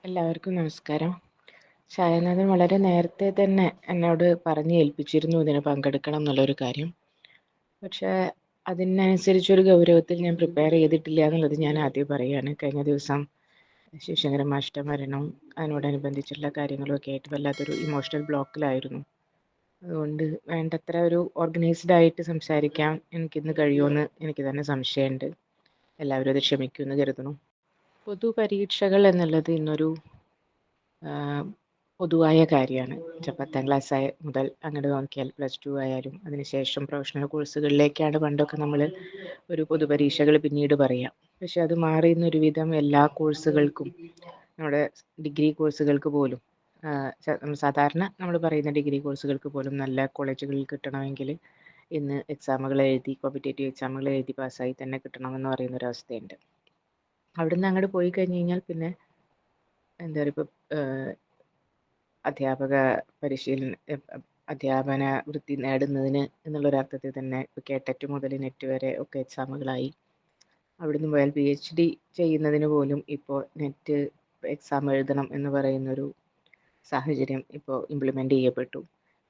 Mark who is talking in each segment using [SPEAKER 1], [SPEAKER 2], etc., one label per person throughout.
[SPEAKER 1] എല്ലാവർക്കും നമസ്കാരം. സായനാഥൻ വളരെ നേരത്തെ തന്നെ എന്നോട് പറഞ്ഞ് ഏൽപ്പിച്ചിരുന്നു ഇതിന് പങ്കെടുക്കണം എന്നുള്ളൊരു കാര്യം. പക്ഷേ അതിനനുസരിച്ചൊരു ഗൗരവത്തിൽ ഞാൻ പ്രിപ്പയർ ചെയ്തിട്ടില്ല എന്നുള്ളത് ഞാൻ ആദ്യം പറയുകയാണ്. കഴിഞ്ഞ ദിവസം ശിവശങ്കരൻ മാഷ്ടെ മരണവും അതിനോടനുബന്ധിച്ചുള്ള കാര്യങ്ങളും ഒക്കെ ആയിട്ട് വല്ലാത്തൊരു ഇമോഷണൽ ബ്ലോക്കിലായിരുന്നു. അതുകൊണ്ട് വേണ്ടത്ര ഒരു ഓർഗനൈസ്ഡ് ആയിട്ട് സംസാരിക്കാൻ എനിക്കിന്ന് കഴിയുമെന്ന് എനിക്ക് തന്നെ സംശയമുണ്ട്. എല്ലാവരും അത് ക്ഷമിക്കുമെന്ന് കരുതുന്നു. പൊതുപരീക്ഷകൾ എന്നുള്ളത് ഇന്നൊരു പൊതുവായ കാര്യമാണ്. 10ാം ക്ലാസ് മുതൽ അങ്ങോട്ട് നോക്കിയാൽ +2 ആയാലും അതിനുശേഷം പ്രൊഫഷണൽ കോഴ്സുകളിലേക്കാണ് പണ്ടൊക്കെ നമ്മൾ ഒരു പൊതുപരീക്ഷകൾ പിന്നീട് പറയാം. പക്ഷെ അത് മാറി ഇന്നൊരുവിധം എല്ലാ കോഴ്സുകൾക്കും, നമ്മുടെ ഡിഗ്രി കോഴ്സുകൾക്ക് പോലും സാധാരണ നമ്മൾ പറയുന്ന ഡിഗ്രി കോഴ്സുകൾക്ക് പോലും നല്ല കോളേജുകളിൽ കിട്ടണമെങ്കിൽ ഇന്ന് എക്സാമുകൾ എഴുതി, കോമ്പറ്റേറ്റീവ് എക്സാമുകൾ എഴുതി പാസ്സായി തന്നെ കിട്ടണമെന്ന് പറയുന്നൊരവസ്ഥയുണ്ട്. അവിടുന്ന് അങ്ങോട്ട് പോയി കഴിഞ്ഞ് കഴിഞ്ഞാൽ പിന്നെ എന്താ പറയുക, ഇപ്പോൾ അധ്യാപന വൃത്തി നേടുന്നതിന് എന്നുള്ളൊരർത്ഥത്തിൽ തന്നെ ഇപ്പോൾ കേട്ടറ്റ് മുതൽ നെറ്റ് വരെ ഒക്കെ എക്സാമുകളായി. അവിടുന്ന് പോയാൽ PhD ചെയ്യുന്നതിന് പോലും ഇപ്പോൾ നെറ്റ് എക്സാം എഴുതണം എന്ന് പറയുന്നൊരു സാഹചര്യം ഇപ്പോൾ ഇംപ്ലിമെൻ്റ് ചെയ്യപ്പെട്ടു.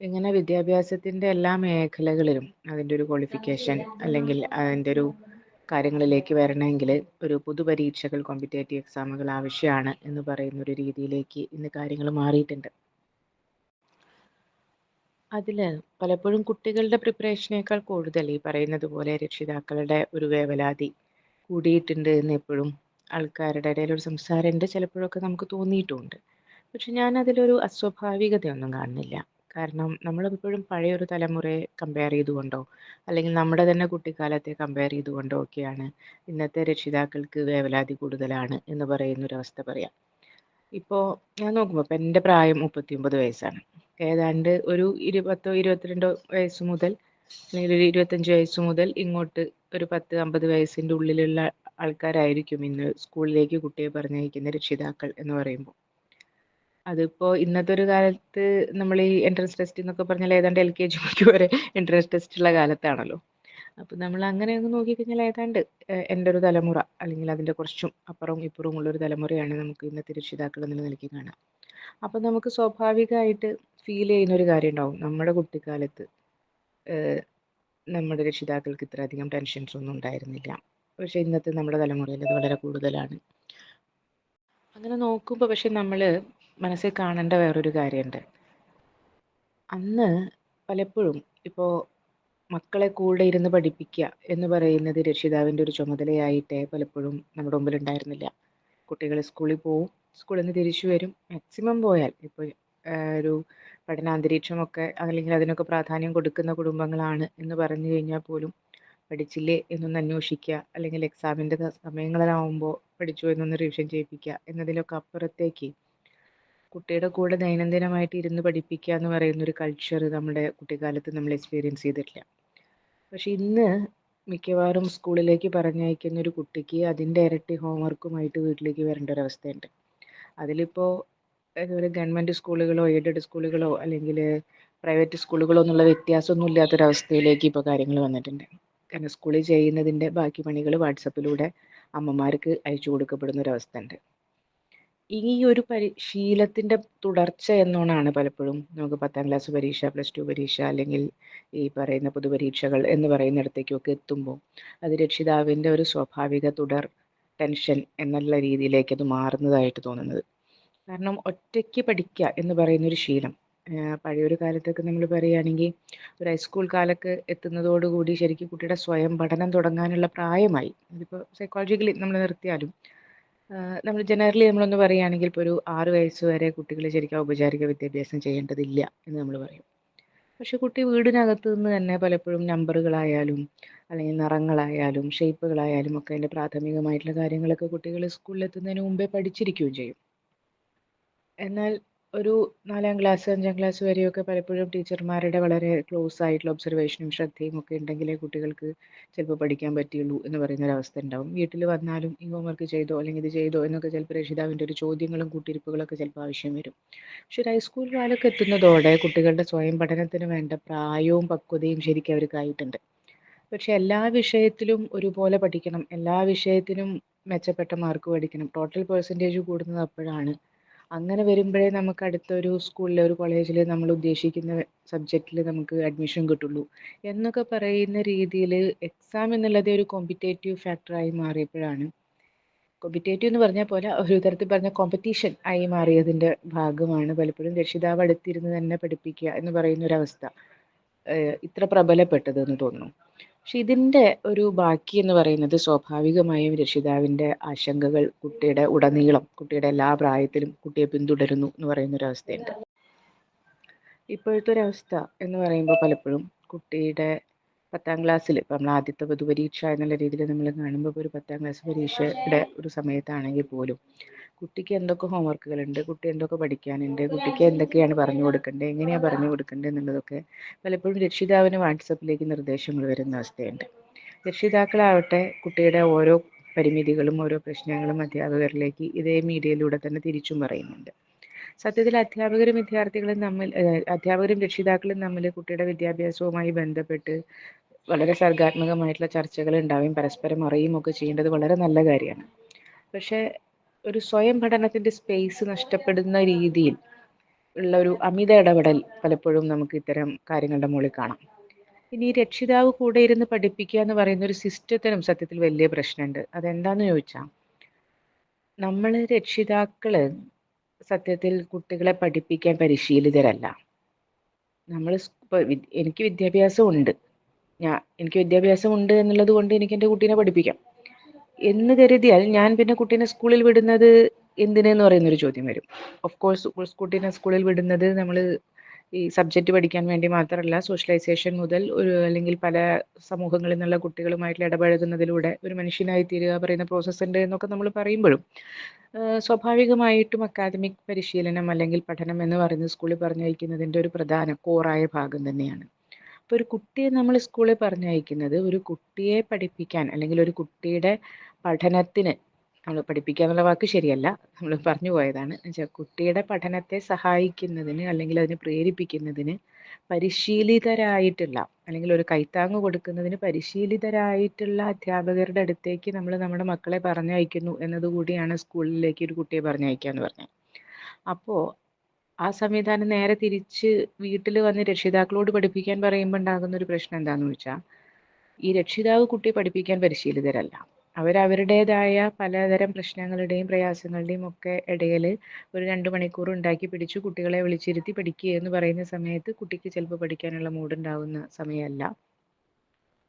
[SPEAKER 1] ഇങ്ങനെ വിദ്യാഭ്യാസത്തിൻ്റെ എല്ലാ മേഖലകളിലും അതിൻ്റെ ഒരു ക്വാളിഫിക്കേഷൻ അല്ലെങ്കിൽ അതിൻ്റെ ഒരു കാര്യങ്ങളിലേക്ക് വരണമെങ്കിൽ ഒരു പൊതുപരീക്ഷകൾ, കോമ്പറ്റേറ്റീവ് എക്സാമുകൾ ആവശ്യമാണ് എന്ന് പറയുന്നൊരു രീതിയിലേക്ക് ഇന്ന് കാര്യങ്ങൾ മാറിയിട്ടുണ്ട്. അതിൽ പലപ്പോഴും കുട്ടികളുടെ പ്രിപ്പറേഷനേക്കാൾ കൂടുതൽ ഈ പറയുന്നത് പോലെ രക്ഷിതാക്കളുടെ ഒരു വേവലാതി കൂടിയിട്ടുണ്ട് എന്ന് എപ്പോഴും ആൾക്കാരുടെ ഇടയിൽ ഒരു സംസാരമുണ്ട്. ചിലപ്പോഴൊക്കെ നമുക്ക് തോന്നിയിട്ടുമുണ്ട്. പക്ഷെ ഞാൻ അതിലൊരു അസ്വാഭാവികതയൊന്നും കാണുന്നില്ല. കാരണം നമ്മളെപ്പോഴും പഴയൊരു തലമുറയെ കമ്പയർ ചെയ്തുകൊണ്ടോ അല്ലെങ്കിൽ നമ്മുടെ തന്നെ കുട്ടിക്കാലത്തെ കമ്പയർ ചെയ്തുകൊണ്ടോ ഒക്കെയാണ് ഇന്നത്തെ രക്ഷിതാക്കൾക്ക് വേവലാതി കൂടുതലാണ് എന്ന് പറയുന്നൊരവസ്ഥ പറയാം. ഇപ്പോൾ ഞാൻ നോക്കുമ്പോൾ ഇപ്പം എൻ്റെ പ്രായം 39 വയസ്സാണ്. ഏതാണ്ട് ഒരു 20-22 വയസ്സ് മുതൽ അല്ലെങ്കിൽ ഒരു 25 വയസ്സ് മുതൽ ഇങ്ങോട്ട് ഒരു 10-50 വയസ്സിൻ്റെ ഉള്ളിലുള്ള ആൾക്കാരായിരിക്കും ഇന്ന് സ്കൂളിലേക്ക് കുട്ടിയെ പറഞ്ഞയക്കുന്ന രക്ഷിതാക്കൾ എന്ന് പറയുമ്പോൾ. അതിപ്പോൾ ഇന്നത്തെ ഒരു കാലത്ത് നമ്മൾ ഈ എൻട്രൻസ് ടെസ്റ്റ് എന്നൊക്കെ പറഞ്ഞാൽ ഏതാണ്ട് LKG വരെ എൻട്രൻസ് ടെസ്റ്റ് ഉള്ള കാലത്താണല്ലോ. അപ്പോൾ നമ്മൾ അങ്ങനെ ഒന്ന് നോക്കിക്കഴിഞ്ഞാൽ ഏതാണ്ട് എൻ്റെ ഒരു തലമുറ അല്ലെങ്കിൽ അതിൻ്റെ കുറച്ചും അപ്പുറവും ഇപ്പുറവും ഉള്ളൊരു തലമുറയാണ് നമുക്ക് ഇന്നത്തെ രക്ഷിതാക്കൾ എന്നുള്ള നിലയ്ക്ക് കാണാം. അപ്പോൾ നമുക്ക് സ്വാഭാവികമായിട്ട് ഫീൽ ചെയ്യുന്ന ഒരു കാര്യം ഉണ്ടാവും. നമ്മുടെ കുട്ടിക്കാലത്ത് നമ്മുടെ രക്ഷിതാക്കൾക്ക് ഇത്രയധികം ടെൻഷൻസ് ഒന്നും ഉണ്ടായിരുന്നില്ല. പക്ഷേ ഇന്നത്തെ നമ്മുടെ തലമുറയിൽ അത് വളരെ കൂടുതലാണ്. അങ്ങനെ നോക്കുമ്പോൾ പക്ഷെ നമ്മൾ മനസ്സിൽ കാണേണ്ട വേറൊരു കാര്യമുണ്ട്. അന്ന് പലപ്പോഴും ഇപ്പോൾ മക്കളെ കൂടെ ഇരുന്ന് പഠിപ്പിക്കുക എന്ന് പറയുന്നത് രക്ഷിതാവിൻ്റെ ഒരു ചുമതലയായിട്ടേ പലപ്പോഴും നമ്മുടെ മുമ്പിൽ ഉണ്ടായിരുന്നില്ല. കുട്ടികൾ സ്കൂളിൽ പോവും, സ്കൂളിൽ നിന്ന് തിരിച്ചു വരും. മാക്സിമം പോയാൽ ഇപ്പോൾ ഒരു പഠനാന്തരീക്ഷമൊക്കെ അല്ലെങ്കിൽ അതിനൊക്കെ പ്രാധാന്യം കൊടുക്കുന്ന കുടുംബങ്ങളാണ് എന്ന് പറഞ്ഞു കഴിഞ്ഞാൽ പോലും പഠിച്ചില്ലേ എന്നൊന്ന് അന്വേഷിക്കുക, അല്ലെങ്കിൽ എക്സാമിൻ്റെ സമയങ്ങളിലാവുമ്പോൾ പഠിച്ചു എന്നൊന്ന് റിവിഷൻ ചെയ്യിപ്പിക്കുക എന്നതിലൊക്കെ അപ്പുറത്തേക്ക് കുട്ടിയുടെ കൂടെ ദൈനംദിനമായിട്ട് ഇരുന്ന് പഠിപ്പിക്കുക എന്ന് പറയുന്നൊരു കൾച്ചർ നമ്മുടെ കുട്ടിക്കാലത്ത് നമ്മൾ എക്സ്പീരിയൻസ് ചെയ്തിട്ടില്ല. പക്ഷെ ഇന്ന് മിക്കവാറും സ്കൂളിലേക്ക് പറഞ്ഞയക്കുന്ന ഒരു കുട്ടിക്ക് അതിൻ്റെ ഇരട്ടി ഹോംവർക്കുമായിട്ട് വീട്ടിലേക്ക് വരേണ്ട ഒരവസ്ഥയുണ്ട്. അതിലിപ്പോൾ ഒരു ഗവൺമെൻറ് സ്കൂളുകളോ എയ്ഡഡ് സ്കൂളുകളോ അല്ലെങ്കിൽ പ്രൈവറ്റ് സ്കൂളുകളോ എന്നുള്ള വ്യത്യാസമൊന്നും ഇല്ലാത്തൊരവസ്ഥയിലേക്ക് ഇപ്പോൾ കാര്യങ്ങൾ വന്നിട്ടുണ്ട്. കാരണം സ്കൂളിൽ ചെയ്യുന്നതിൻ്റെ ബാക്കി പണികൾ വാട്സപ്പിലൂടെ അമ്മമാർക്ക് അയച്ചു കൊടുക്കപ്പെടുന്ന ഒരവസ്ഥ ഉണ്ട്. ഈ ഒരു ശീലത്തിൻ്റെ തുടർച്ച എന്നോണാണ് പലപ്പോഴും നമുക്ക് 10ാം ക്ലാസ് പരീക്ഷ, +2 പരീക്ഷ അല്ലെങ്കിൽ ഈ പറയുന്ന പൊതുപരീക്ഷകൾ എന്ന് പറയുന്നിടത്തേക്കൊക്കെ എത്തുമ്പോൾ അത് രക്ഷിതാവിൻ്റെ ഒരു സ്വാഭാവിക തുടർ ടെൻഷൻ എന്നുള്ള രീതിയിലേക്ക് അത് മാറുന്നതായിട്ട് തോന്നുന്നത്. കാരണം ഒറ്റയ്ക്ക് പഠിക്കുക എന്ന് പറയുന്നൊരു ശീലം പഴയൊരു കാലത്തൊക്കെ നമ്മൾ പറയുകയാണെങ്കിൽ ഒരു ഹൈസ്കൂൾ കാലൊക്കെ എത്തുന്നതോടുകൂടി ശരിക്കും കുട്ടിയുടെ സ്വയം പഠനം തുടങ്ങാനുള്ള പ്രായമായി. അതിപ്പോൾ സൈക്കോളജിക്കലി നമ്മൾ നിർത്തിയാലും നമ്മൾ ജനറലി നമ്മളൊന്ന് പറയുകയാണെങ്കിൽ ഇപ്പോൾ ഒരു 6 വയസ്സ് വരെ കുട്ടികൾ ശരിക്കും ഔപചാരിക വിദ്യാഭ്യാസം ചെയ്യേണ്ടതില്ല എന്ന് നമ്മൾ പറയും. പക്ഷെ കുട്ടി വീടിനകത്ത് നിന്ന് തന്നെ പലപ്പോഴും നമ്പറുകളായാലും അല്ലെങ്കിൽ നിറങ്ങളായാലും ഷേപ്പുകളായാലും ഒക്കെ അതിൻ്റെ പ്രാഥമികമായിട്ടുള്ള കാര്യങ്ങളൊക്കെ കുട്ടികൾ സ്കൂളിലെത്തുന്നതിന് മുമ്പേ പഠിച്ചിരിക്കുകയും ചെയ്യും. എന്നാൽ ഒരു 4ാം ക്ലാസ് 5ാം ക്ലാസ് വരെയൊക്കെ പലപ്പോഴും ടീച്ചർമാരുടെ വളരെ ക്ലോസ് ആയിട്ടുള്ള ഒബ്സർവേഷനും ശ്രദ്ധയും ഒക്കെ ഉണ്ടെങ്കിലേ കുട്ടികൾക്ക് ചിലപ്പോൾ പഠിക്കാൻ പറ്റുള്ളൂ എന്ന് പറയുന്നൊരവസ്ഥ ഉണ്ടാവും. വീട്ടിൽ വന്നാലും ഈ ഹോംവർക്ക് ചെയ്തോ അല്ലെങ്കിൽ ഇത് ചെയ്തോ എന്നൊക്കെ ചിലപ്പോൾ രക്ഷിതാവിൻ്റെ ഒരു ചോദ്യങ്ങളും കൂട്ടിരിപ്പുകളൊക്കെ ചിലപ്പോൾ ആവശ്യം വരും. പക്ഷെ ഒരു ഹൈസ്കൂൾ കാലമൊക്കെ എത്തുന്നതോടെ കുട്ടികളുടെ സ്വയം പഠനത്തിന് വേണ്ട പ്രായവും പക്വതയും ശരിക്കും അവർക്കായിട്ടുണ്ട്. പക്ഷെ എല്ലാ വിഷയത്തിലും ഒരുപോലെ പഠിക്കണം, എല്ലാ വിഷയത്തിനും മെച്ചപ്പെട്ട മാർക്ക് പഠിക്കണം, ടോട്ടൽ പെർസെൻറ്റേജ് കൂടുന്നത് അപ്പോഴാണ് അങ്ങനെ വരുമ്പോഴേ നമുക്ക് അടുത്തൊരു സ്കൂളിൽ ഒരു കോളേജിൽ നമ്മൾ ഉദ്ദേശിക്കുന്ന സബ്ജക്റ്റിൽ നമുക്ക് അഡ്മിഷൻ കിട്ടുള്ളൂ എന്നൊക്കെ പറയുന്ന രീതിയിൽ എക്സാം എന്നുള്ളത് ഒരു കോമ്പറ്റേറ്റീവ് ഫാക്ടറായി മാറിയപ്പോഴാണ്, കോമ്പറ്റേറ്റീവ് എന്ന് പറഞ്ഞാൽ പോലെ ഒരു തരത്തിൽ പറഞ്ഞ കോമ്പറ്റീഷൻ ആയി മാറിയതിൻ്റെ ഭാഗമാണ് പലപ്പോഴും രക്ഷിതാവ് അടുത്തിരുന്ന് തന്നെ പഠിപ്പിക്കുക എന്ന് പറയുന്ന ഒരു അവസ്ഥ ഇത്ര പ്രബലപ്പെട്ടതെന്ന് തോന്നുന്നു. പക്ഷെ ഇതിൻ്റെ ഒരു ബാക്കി എന്ന് പറയുന്നത് സ്വാഭാവികമായും രക്ഷിതാവിൻ്റെ ആശങ്കകൾ കുട്ടിയുടെ ഉടനീളം, കുട്ടിയുടെ എല്ലാ പ്രായത്തിലും കുട്ടിയെ പിന്തുടരുന്നു എന്ന് പറയുന്ന ഒരു അവസ്ഥയുണ്ട്. ഇപ്പോഴത്തെ ഒരവസ്ഥ എന്ന് പറയുമ്പോൾ പലപ്പോഴും കുട്ടിയുടെ 10ാം ക്ലാസ്സിൽ, ഇപ്പം നമ്മൾ ആദ്യത്തെ പൊതുപരീക്ഷ എന്നുള്ള രീതിയിൽ നമ്മൾ കാണുമ്പോൾ ഒരു 10ാം ക്ലാസ് പരീക്ഷയുടെ ഒരു സമയത്താണെങ്കിൽ പോലും കുട്ടിക്ക് എന്തൊക്കെ ഹോംവർക്കുകളുണ്ട്, കുട്ടി എന്തൊക്കെ പഠിക്കാനുണ്ട്, കുട്ടിക്ക് എന്തൊക്കെയാണ് പറഞ്ഞു കൊടുക്കേണ്ടത്, എങ്ങനെയാണ് പറഞ്ഞു കൊടുക്കേണ്ടത് എന്നുള്ളതൊക്കെ പലപ്പോഴും രക്ഷിതാവിന് വാട്സപ്പിലേക്ക് നിർദ്ദേശങ്ങൾ വരുന്ന അവസ്ഥയുണ്ട്. രക്ഷിതാക്കളാവട്ടെ കുട്ടിയുടെ ഓരോ പരിമിതികളും ഓരോ പ്രശ്നങ്ങളും അധ്യാപകരിലേക്ക് ഇതേ മീഡിയയിലൂടെ തന്നെ തിരിച്ചും പറയുന്നുണ്ട്. സത്യത്തിൽ അധ്യാപകരും രക്ഷിതാക്കളും തമ്മിൽ കുട്ടിയുടെ വിദ്യാഭ്യാസവുമായി ബന്ധപ്പെട്ട് വളരെ സർഗാത്മകമായിട്ടുള്ള ചർച്ചകൾ ഉണ്ടാവുകയും പരസ്പരം അറിയുകയും ഒക്കെ ചെയ്യേണ്ടത് വളരെ നല്ല കാര്യമാണ്. പക്ഷേ ഒരു സ്വയം പഠനത്തിൻ്റെ സ്പേസ് നഷ്ടപ്പെടുന്ന രീതിയിൽ ഉള്ള ഒരു അമിത ഇടപെടൽ പലപ്പോഴും നമുക്ക് ഇത്തരം കാര്യങ്ങളുടെ മുകളിൽ കാണാം. ഇനി രക്ഷിതാവ് കൂടെ ഇരുന്ന് പഠിപ്പിക്കുക എന്ന് പറയുന്ന ഒരു സിസ്റ്റത്തിനും സത്യത്തിൽ വലിയ പ്രശ്നമുണ്ട്. അതെന്താണെന്ന് ചോദിച്ചാൽ, നമ്മൾ രക്ഷിതാക്കൾ സത്യത്തിൽ കുട്ടികളെ പഠിപ്പിക്കാൻ പരിശീലിതരല്ല. നമ്മൾ എനിക്ക് വിദ്യാഭ്യാസം ഉണ്ട് എന്നുള്ളത് കൊണ്ട് എനിക്ക് എൻ്റെ കുട്ടീനെ പഠിപ്പിക്കാം എന്ന് കരുതിയാൽ ഞാൻ പിന്നെ കുട്ടീനെ സ്കൂളിൽ വിടുന്നത് എന്തിനെന്ന് പറയുന്നൊരു ചോദ്യം വരും. ഓഫ് കോഴ്സ് കുട്ടീനെ സ്കൂളിൽ വിടുന്നത് നമ്മൾ ഈ സബ്ജക്റ്റ് പഠിക്കാൻ വേണ്ടി മാത്രമല്ല, സോഷ്യലൈസേഷൻ മുതൽ അല്ലെങ്കിൽ പല സമൂഹങ്ങളിൽ നിന്നുള്ള കുട്ടികളുമായിട്ടുള്ള ഇടപഴകുന്നതിലൂടെ ഒരു മനുഷ്യനായി തീരുക പറയുന്ന പ്രോസസ്സ് ഉണ്ട് എന്നൊക്കെ നമ്മൾ പറയുമ്പോഴും സ്വാഭാവികമായിട്ടും അക്കാദമിക് പരിശീലനം അല്ലെങ്കിൽ പഠനം എന്ന് പറയുന്നത് സ്കൂളിൽ പറഞ്ഞയക്കുന്നതിൻ്റെ ഒരു പ്രധാന കോറായ ഭാഗം തന്നെയാണ്. അപ്പോൾ ഒരു കുട്ടിയെ നമ്മൾ സ്കൂളിൽ പറഞ്ഞയക്കുന്നത് ഒരു കുട്ടിയെ പഠിപ്പിക്കാൻ അല്ലെങ്കിൽ ഒരു കുട്ടിയുടെ പഠനത്തിന്, നമ്മൾ പഠിപ്പിക്കുക എന്നുള്ള വാക്ക് ശരിയല്ല, നമ്മൾ പറഞ്ഞു പോയതാണ്, കുട്ടിയുടെ പഠനത്തെ സഹായിക്കുന്നതിന് അല്ലെങ്കിൽ അതിനെ പ്രേരിപ്പിക്കുന്നതിന് പരിശീലിതരായിട്ടുള്ള അല്ലെങ്കിൽ ഒരു കൈത്താങ്ങ് കൊടുക്കുന്നതിന് പരിശീലിതരായിട്ടുള്ള അധ്യാപകരുടെ അടുത്തേക്ക് നമ്മൾ നമ്മുടെ മക്കളെ പറഞ്ഞയക്കുന്നു എന്നതുകൂടിയാണ് സ്കൂളിലേക്ക് ഒരു കുട്ടിയെ പറഞ്ഞയക്കുക എന്ന് പറഞ്ഞത്. അപ്പോൾ ആ സംവിധാനം നേരെ തിരിച്ച് വീട്ടിൽ വന്ന് രക്ഷിതാക്കളോട് പഠിപ്പിക്കാൻ പറയുമ്പോൾ ഉണ്ടാകുന്ന ഒരു പ്രശ്നം എന്താണെന്ന് വെച്ചാൽ, ഈ രക്ഷിതാവ് കുട്ടിയെ പഠിപ്പിക്കാൻ പരിശീലിതരല്ല. അവരവരുടേതായ പലതരം പ്രശ്നങ്ങളുടെയും പ്രയാസങ്ങളുടെയും ഒക്കെ ഇടയിൽ ഒരു 2 മണിക്കൂർ ഉണ്ടാക്കി പിടിച്ചു കുട്ടികളെ വിളിച്ചിരുത്തി പഠിക്കുക എന്ന് പറയുന്ന സമയത്ത് കുട്ടിക്ക് ചിലപ്പോൾ പഠിക്കാനുള്ള മൂഡുണ്ടാവുന്ന സമയമല്ല,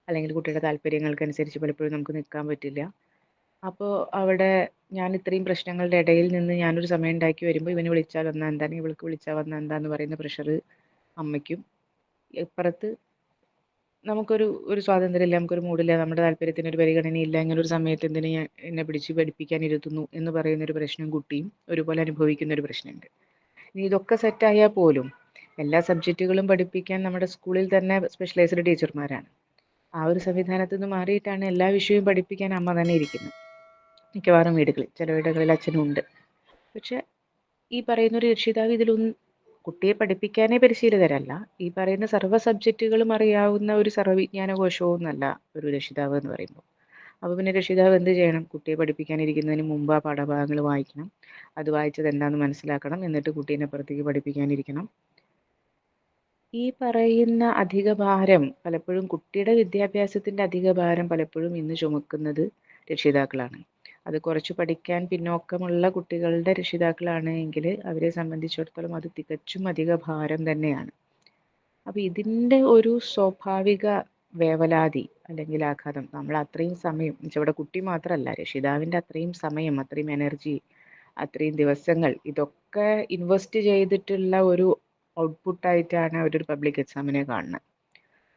[SPEAKER 1] അല്ലെങ്കിൽ കുട്ടിയുടെ താല്പര്യങ്ങൾക്കനുസരിച്ച് പലപ്പോഴും നമുക്ക് നിൽക്കാൻ പറ്റില്ല. അപ്പോൾ അവിടെ ഞാൻ ഇത്രയും പ്രശ്നങ്ങളുടെ ഇടയിൽ നിന്ന് ഞാനൊരു സമയം ഉണ്ടാക്കി വരുമ്പോൾ ഇവന് വിളിച്ചാൽ വന്നാൽ എന്താണ്, ഇവൾക്ക് വിളിച്ചാൽ വന്നാൽ എന്താന്ന് പറയുന്ന പ്രഷർ അമ്മയ്ക്കും, ഇപ്പുറത്ത് നമുക്കൊരു സ്വാതന്ത്ര്യമില്ല, നമുക്കൊരു മൂടില്ല, നമ്മുടെ താല്പര്യത്തിനൊരു പരിഗണനയില്ല, ഇങ്ങനെ ഒരു സമയത്ത് എന്തിനു എന്നെ പിടിച്ച് പഠിപ്പിക്കാൻ ഇരുത്തുന്നു എന്ന് പറയുന്നൊരു പ്രശ്നം കുട്ടിയും ഒരുപോലെ അനുഭവിക്കുന്ന ഒരു പ്രശ്നമുണ്ട്. ഇനി ഇതൊക്കെ സെറ്റായാൽ പോലും എല്ലാ സബ്ജക്റ്റുകളും പഠിപ്പിക്കാൻ നമ്മുടെ സ്കൂളിൽ തന്നെ സ്പെഷ്യലൈസ്ഡ് ടീച്ചർമാരാണ്. ആ ഒരു സംവിധാനത്തിൽ നിന്ന് മാറിയിട്ടാണ് എല്ലാ വിഷയവും പഠിപ്പിക്കാൻ അമ്മ തന്നെ ഇരിക്കുന്നത് മിക്കവാറും വീടുകളിൽ. ചില വീടുകളിൽ അച്ഛനും ഉണ്ട്. പക്ഷെ ഈ പറയുന്നൊരു രക്ഷിതാവ് ഇതിലൊന്നും കുട്ടിയെ പഠിപ്പിക്കാനേ പരിശീലിതരല്ല, ഈ പറയുന്ന സർവ്വ സബ്ജക്റ്റുകളും അറിയാവുന്ന ഒരു സർവ്വവിജ്ഞാനകോശവും എന്നല്ല ഒരു രക്ഷിതാവ് എന്ന് പറയുമ്പോൾ. അപ്പോൾ പിന്നെ രക്ഷിതാവ് എന്ത് ചെയ്യണം? കുട്ടിയെ പഠിപ്പിക്കാനിരിക്കുന്നതിന് മുമ്പ് ആ പാഠഭാഗങ്ങൾ വായിക്കണം, അത് വായിച്ചത് എന്താണെന്ന് മനസ്സിലാക്കണം, എന്നിട്ട് കുട്ടീനെ പുറത്തേക്ക് പഠിപ്പിക്കാനിരിക്കണം. ഈ പറയുന്ന അധിക ഭാരം പലപ്പോഴും കുട്ടിയുടെ വിദ്യാഭ്യാസത്തിൻ്റെ അധിക ഭാരം പലപ്പോഴും ഇന്ന് ചുമക്കുന്നത് രക്ഷിതാക്കളാണ്. അത് കുറച്ച് പഠിക്കാൻ പിന്നോക്കമുള്ള കുട്ടികളുടെ രക്ഷിതാക്കളാണ് എങ്കിൽ അവരെ സംബന്ധിച്ചിടത്തോളം അത് തികച്ചും അധിക ഭാരം തന്നെയാണ്. അപ്പോൾ ഇതിൻ്റെ ഒരു സ്വാഭാവിക വേവലാതി അല്ലെങ്കിൽ ആഘാതം, നമ്മൾ അത്രയും സമയം ഇവിടെ കുട്ടി മാത്രമല്ല, രക്ഷിതാവിൻ്റെ അത്രയും സമയം, അത്രയും എനർജി, അത്രയും ദിവസങ്ങൾ ഇതൊക്കെ ഇൻവെസ്റ്റ് ചെയ്തിട്ടുള്ള ഒരു ഔട്ട്പുട്ടായിട്ടാണ് അവരൊരു പബ്ലിക് എക്സാമിനെ കാണുന്നത്.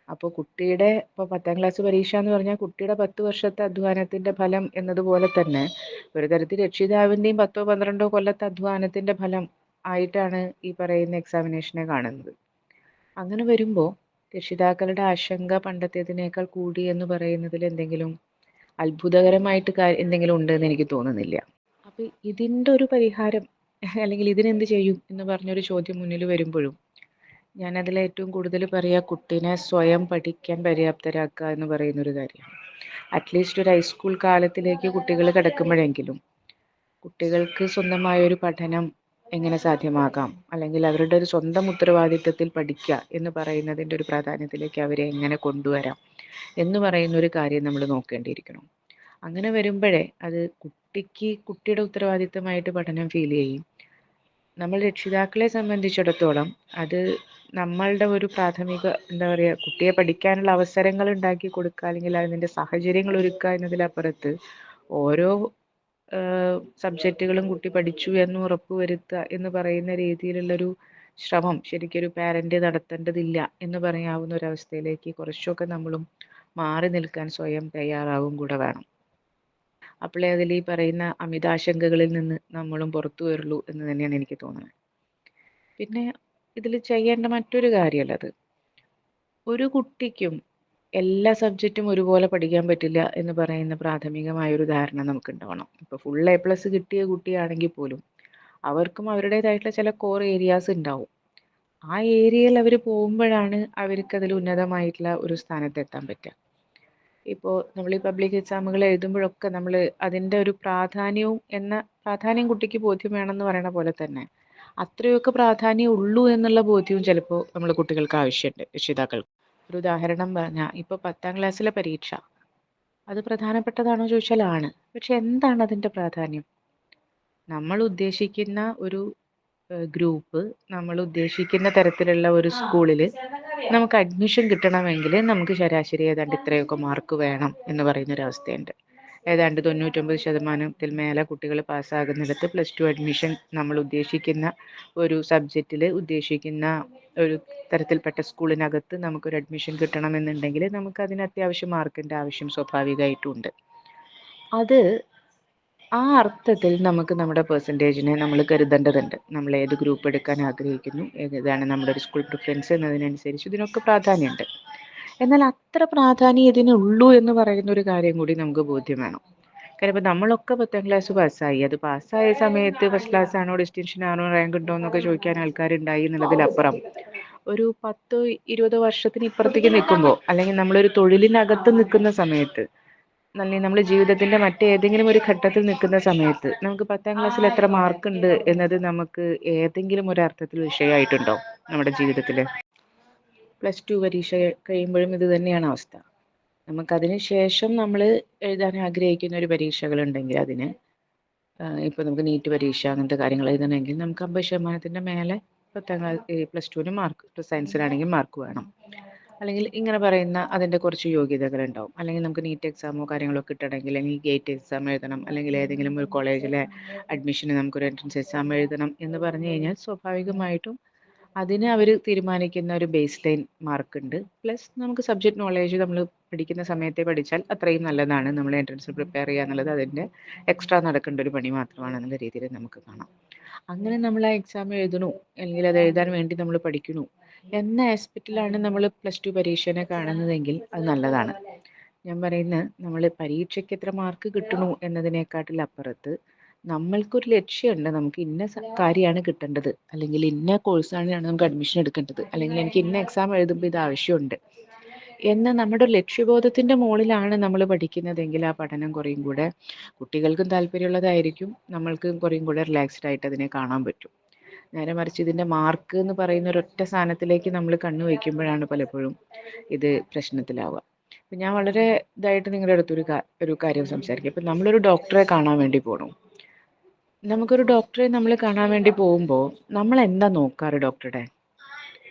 [SPEAKER 1] അപ്പോൾ കുട്ടിയുടെ ഇപ്പോൾ 10ാം ക്ലാസ് പരീക്ഷ എന്ന് പറഞ്ഞാൽ കുട്ടിയുടെ 10 വർഷത്തെ അധ്വാനത്തിൻ്റെ ഫലം എന്നതുപോലെ തന്നെ ഒരു തരത്തിൽ രക്ഷിതാവിൻ്റെയും 10-12 കൊല്ലത്തെ അധ്വാനത്തിൻ്റെ ഫലം ആയിട്ടാണ് ഈ പറയുന്ന എക്സാമിനേഷനെ കാണുന്നത്. അങ്ങനെ വരുമ്പോൾ രക്ഷിതാക്കളുടെ ആശങ്ക പണ്ടത്തേതിനേക്കാൾ കൂടി എന്ന് പറയുന്നതിൽ എന്തെങ്കിലും അത്ഭുതകരമായിട്ട് എന്തെങ്കിലും ഉണ്ടെന്ന് എനിക്ക് തോന്നുന്നില്ല. അപ്പോൾ ഇതിൻ്റെ ഒരു പരിഹാരം അല്ലെങ്കിൽ ഇതിനെന്ത് ചെയ്യും എന്ന് പറഞ്ഞൊരു ചോദ്യം മുന്നിൽ വരുമ്പോഴും ഞാനതിൽ ഏറ്റവും കൂടുതൽ പറയുക കുട്ടീനെ സ്വയം പഠിക്കാൻ പര്യാപ്തരാക്കുക എന്ന് പറയുന്നൊരു കാര്യമാണ്. അറ്റ്ലീസ്റ്റ് ഒരു ഹൈസ്കൂൾ കാലത്തിലേക്ക് കുട്ടികൾ കിടക്കുമ്പോഴെങ്കിലും കുട്ടികൾക്ക് സ്വന്തമായൊരു പഠനം എങ്ങനെ സാധ്യമാക്കാം, അല്ലെങ്കിൽ അവരുടെ ഒരു സ്വന്തം ഉത്തരവാദിത്തത്തിൽ പഠിക്കുക എന്ന് പറയുന്നതിൻ്റെ ഒരു പ്രാധാന്യത്തിലേക്ക് അവരെ എങ്ങനെ കൊണ്ടുവരാം എന്ന് പറയുന്ന ഒരു കാര്യം നമ്മൾ നോക്കേണ്ടിയിരിക്കണം. അങ്ങനെ വരുമ്പോഴേ അത് കുട്ടിയുടെ ഉത്തരവാദിത്തമായിട്ട് പഠനം ഫീൽ ചെയ്യും. നമ്മൾ രക്ഷിതാക്കളെ സംബന്ധിച്ചിടത്തോളം അത് നമ്മളുടെ ഒരു പ്രാഥമിക എന്താ പറയുക, കുട്ടിയെ പഠിക്കാനുള്ള അവസരങ്ങൾ ഉണ്ടാക്കി കൊടുക്കുക, അല്ലെങ്കിൽ അതിൻ്റെ സാഹചര്യങ്ങൾ ഒരുക്കുക എന്നതിലപ്പുറത്ത് ഓരോ സബ്ജക്റ്റുകളും കുട്ടി പഠിച്ചു എന്ന് ഉറപ്പുവരുത്തുക എന്ന് പറയുന്ന രീതിയിലുള്ളൊരു ശ്രമം ശരിക്കൊരു പാരന്റ് നടത്തേണ്ടതില്ല എന്ന് പറയാവുന്ന ഒരവസ്ഥയിലേക്ക് കുറച്ചൊക്കെ നമ്മളും മാറി നിൽക്കാൻ സ്വയം തയ്യാറാവും കൂടെ വേണം. അപ്പോഴേ അതിൽ ഈ പറയുന്ന അമിതാശങ്കകളിൽ നിന്ന് നമ്മളും പുറത്തു വരുള്ളൂ എന്ന് തന്നെയാണ് എനിക്ക് തോന്നുന്നത്. പിന്നെ ഇതിൽ ചെയ്യേണ്ട മറ്റൊരു കാര്യമുള്ളത്, ഒരു കുട്ടിക്കും എല്ലാ സബ്ജക്റ്റും ഒരുപോലെ പഠിക്കാൻ പറ്റില്ല എന്ന് പറയുന്ന പ്രാഥമികമായ ഒരു ധാരണ നമുക്ക് ഉണ്ടാവണം. ഇപ്പോൾ ഫുൾ A+ കിട്ടിയ കുട്ടിയാണെങ്കിൽ പോലും അവർക്കും അവരുടേതായിട്ടുള്ള ചില കോർ ഏരിയാസ് ഉണ്ടാവും. ആ ഏരിയയിൽ അവർ പോകുമ്പോഴാണ് അവർക്ക് അതിൽ ഉന്നതമായിട്ടുള്ള ഒരു സ്ഥാനത്ത് എത്താൻ പറ്റുക. ഇപ്പോൾ നമ്മൾ ഈ പബ്ലിക് എക്സാമുകൾ എഴുതുമ്പോഴൊക്കെ നമ്മൾ അതിൻ്റെ ഒരു പ്രാധാന്യം കുട്ടിക്ക് ബോധ്യം വേണമെന്ന് പറയുന്ന പോലെ തന്നെ അത്രയൊക്കെ പ്രാധാന്യം ഉള്ളൂ എന്നുള്ള ബോധ്യവും ചിലപ്പോൾ നമ്മൾ കുട്ടികൾക്ക് ആവശ്യമുണ്ട്, രക്ഷിതാക്കൾക്ക്. ഒരു ഉദാഹരണം പറഞ്ഞാൽ ഇപ്പോൾ 10ാം ക്ലാസ്സിലെ പരീക്ഷ അത് പ്രധാനപ്പെട്ടതാണോ ചോദിച്ചാൽ ആണ്. പക്ഷെ എന്താണ് അതിൻ്റെ പ്രാധാന്യം? നമ്മൾ ഉദ്ദേശിക്കുന്ന ഒരു ഗ്രൂപ്പ്, നമ്മൾ ഉദ്ദേശിക്കുന്ന തരത്തിലുള്ള ഒരു സ്കൂളിൽ നമുക്ക് അഡ്മിഷൻ കിട്ടണമെങ്കിൽ നമുക്ക് ശരാശരി ഏതാണ്ട് ഇത്രയൊക്കെ മാർക്ക് വേണം എന്ന് പറയുന്നൊരവസ്ഥയുണ്ട്. ഏതാണ്ട് 99% മേലെ കുട്ടികൾ പാസ്സാകുന്നിടത്ത് +2 അഡ്മിഷൻ നമ്മൾ ഉദ്ദേശിക്കുന്ന ഒരു സബ്ജക്റ്റിൽ ഉദ്ദേശിക്കുന്ന ഒരു തരത്തിൽപ്പെട്ട സ്കൂളിനകത്ത് നമുക്കൊരു അഡ്മിഷൻ കിട്ടണമെന്നുണ്ടെങ്കിൽ നമുക്ക് അതിന് അത്യാവശ്യം മാർക്കിൻ്റെ ആവശ്യം സ്വാഭാവികമായിട്ടുണ്ട്. അത് ആ അർത്ഥത്തിൽ നമുക്ക് നമ്മുടെ പെർസെൻറ്റേജിനെ നമ്മൾ കരുതേണ്ടതുണ്ട്. നമ്മൾ ഏത് ഗ്രൂപ്പ് എടുക്കാൻ ആഗ്രഹിക്കുന്നു, ഏതാണ് നമ്മുടെ ഒരു സ്കൂൾ പ്രിഫറൻസ് എന്നതിനനുസരിച്ച് ഇതിനൊക്കെ പ്രാധാന്യമുണ്ട്. എന്നാൽ അത്ര പ്രാധാന്യം ഇതിനുള്ളൂ എന്ന് പറയുന്ന ഒരു കാര്യം കൂടി നമുക്ക് ബോധ്യം വേണം. കാരണം ഇപ്പോൾ നമ്മളൊക്കെ 10ാം ക്ലാസ് പാസ്സായി, അത് പാസ്സായ സമയത്ത് ഫസ്റ്റ് ക്ലാസ് ആണോ ഡിസ്റ്റിങ്ഷൻ ആണോ റാങ്ക് ഉണ്ടോ എന്നൊക്കെ ചോദിക്കാൻ ആൾക്കാരുണ്ടായി എന്നുള്ളതിലപ്പുറം ഒരു 10-20 വർഷത്തിന് ഇപ്പുറത്തേക്ക് നിൽക്കുമ്പോൾ, അല്ലെങ്കിൽ നമ്മളൊരു തൊഴിലിനകത്ത് നിൽക്കുന്ന സമയത്ത്, അല്ലെങ്കിൽ നമ്മൾ ജീവിതത്തിന്റെ മറ്റേതെങ്കിലും ഒരു ഘട്ടത്തിൽ നിൽക്കുന്ന സമയത്ത് നമുക്ക് 10ാം ക്ലാസ്സിൽ എത്ര മാർക്ക് ഉണ്ട് എന്നത് നമുക്ക് ഏതെങ്കിലും ഒരു അർത്ഥത്തിൽ വിഷയമായിട്ടുണ്ടോ നമ്മുടെ ജീവിതത്തിൽ? +2 പരീക്ഷ കഴിയുമ്പോഴും ഇത് തന്നെയാണ് അവസ്ഥ. നമുക്കതിന് ശേഷം നമ്മൾ എഴുതാൻ ആഗ്രഹിക്കുന്ന ഒരു പരീക്ഷകളുണ്ടെങ്കിൽ അതിന് ഇപ്പോൾ നമുക്ക് നീറ്റ് പരീക്ഷ അങ്ങനത്തെ കാര്യങ്ങൾ എഴുതണമെങ്കിൽ നമുക്ക് 50% മേലെ 10ാം ക്ലാസ് +2 മാർക്ക്, സയൻസിലാണെങ്കിൽ മാർക്ക് വേണം. അല്ലെങ്കിൽ ഇങ്ങനെ പറയുന്ന അതിൻ്റെ കുറച്ച് യോഗ്യതകൾ ഉണ്ടാവും. അല്ലെങ്കിൽ നമുക്ക് നീറ്റ് എക്സാമോ കാര്യങ്ങളോ കിട്ടണമെങ്കിൽ, അല്ലെങ്കിൽ ഗേറ്റ് എക്സാം എഴുതണം, അല്ലെങ്കിൽ ഏതെങ്കിലും ഒരു കോളേജിലെ അഡ്മിഷന് നമുക്കൊരു എൻട്രൻസ് എക്സാം എഴുതണം എന്ന് പറഞ്ഞു കഴിഞ്ഞാൽ സ്വാഭാവികമായിട്ടും അതിന് അവർ തീരുമാനിക്കുന്ന ഒരു ബേസ് ലൈൻ മാർക്ക് ഉണ്ട്. പ്ലസ് നമുക്ക് സബ്ജക്റ്റ് നോളേജ് നമ്മൾ പഠിക്കുന്ന സമയത്തെ പഠിച്ചാൽ അത്രയും നല്ലതാണ്. നമ്മൾ എൻട്രൻസ് പ്രിപ്പയർ ചെയ്യുക എന്നുള്ളത് അതിൻ്റെ എക്സ്ട്രാ നടക്കേണ്ട ഒരു പണി മാത്രമാണെന്നുള്ള രീതിയിൽ നമുക്ക് കാണാം. അങ്ങനെ നമ്മൾ ആ എക്സാം എഴുതണു, അല്ലെങ്കിൽ അത് എഴുതാൻ വേണ്ടി നമ്മൾ പഠിക്കണു എന്ന ആസ്പെക്റ്റിലാണ് നമ്മൾ +2 പരീക്ഷനെ കാണുന്നതെങ്കിൽ അത് നല്ലതാണ്. ഞാൻ പറയുന്നത്, നമ്മൾ പരീക്ഷയ്ക്ക് എത്ര മാർക്ക് കിട്ടണു എന്നതിനേക്കാട്ടിലപ്പുറത്ത് നമ്മൾക്കൊരു ലക്ഷ്യമുണ്ട്. നമുക്ക് ഇന്ന കാര്യമാണ് കിട്ടേണ്ടത്, അല്ലെങ്കിൽ ഇന്ന കോഴ്സാണ് നമുക്ക് അഡ്മിഷൻ എടുക്കേണ്ടത്, അല്ലെങ്കിൽ എനിക്ക് ഇന്ന എക്സാം എഴുതുമ്പോൾ ഇത് ആവശ്യമുണ്ട് എന്ന നമ്മുടെ ഒരു ലക്ഷ്യബോധത്തിൻ്റെ മുകളിലാണ് നമ്മൾ പഠിക്കുന്നതെങ്കിൽ ആ പഠനം കുറേയും കൂടെ കുട്ടികൾക്കും താല്പര്യമുള്ളതായിരിക്കും, നമ്മൾക്കും കുറേയും കൂടെ റിലാക്സ്ഡ് ആയിട്ട് അതിനെ കാണാൻ പറ്റും. നേരെ മറിച്ച് ഇതിൻ്റെ മാർക്ക് എന്ന് പറയുന്ന ഒരൊറ്റ സാധനത്തിലേക്ക് നമ്മൾ കണ്ണു വയ്ക്കുമ്പോഴാണ് പലപ്പോഴും ഇത് പ്രശ്നത്തിലാവുക. അപ്പം ഞാൻ വളരെ ഇതായിട്ട് നിങ്ങളുടെ അടുത്തൊരു ഒരു കാര്യം സംസാരിക്കാം. ഇപ്പം നമ്മളൊരു ഡോക്ടറെ കാണാൻ വേണ്ടി പോകണം. നമുക്കൊരു ഡോക്ടറെ നമ്മൾ കാണാൻ വേണ്ടി പോകുമ്പോൾ നമ്മൾ എന്താ നോക്കാറ് ഡോക്ടറുടെ?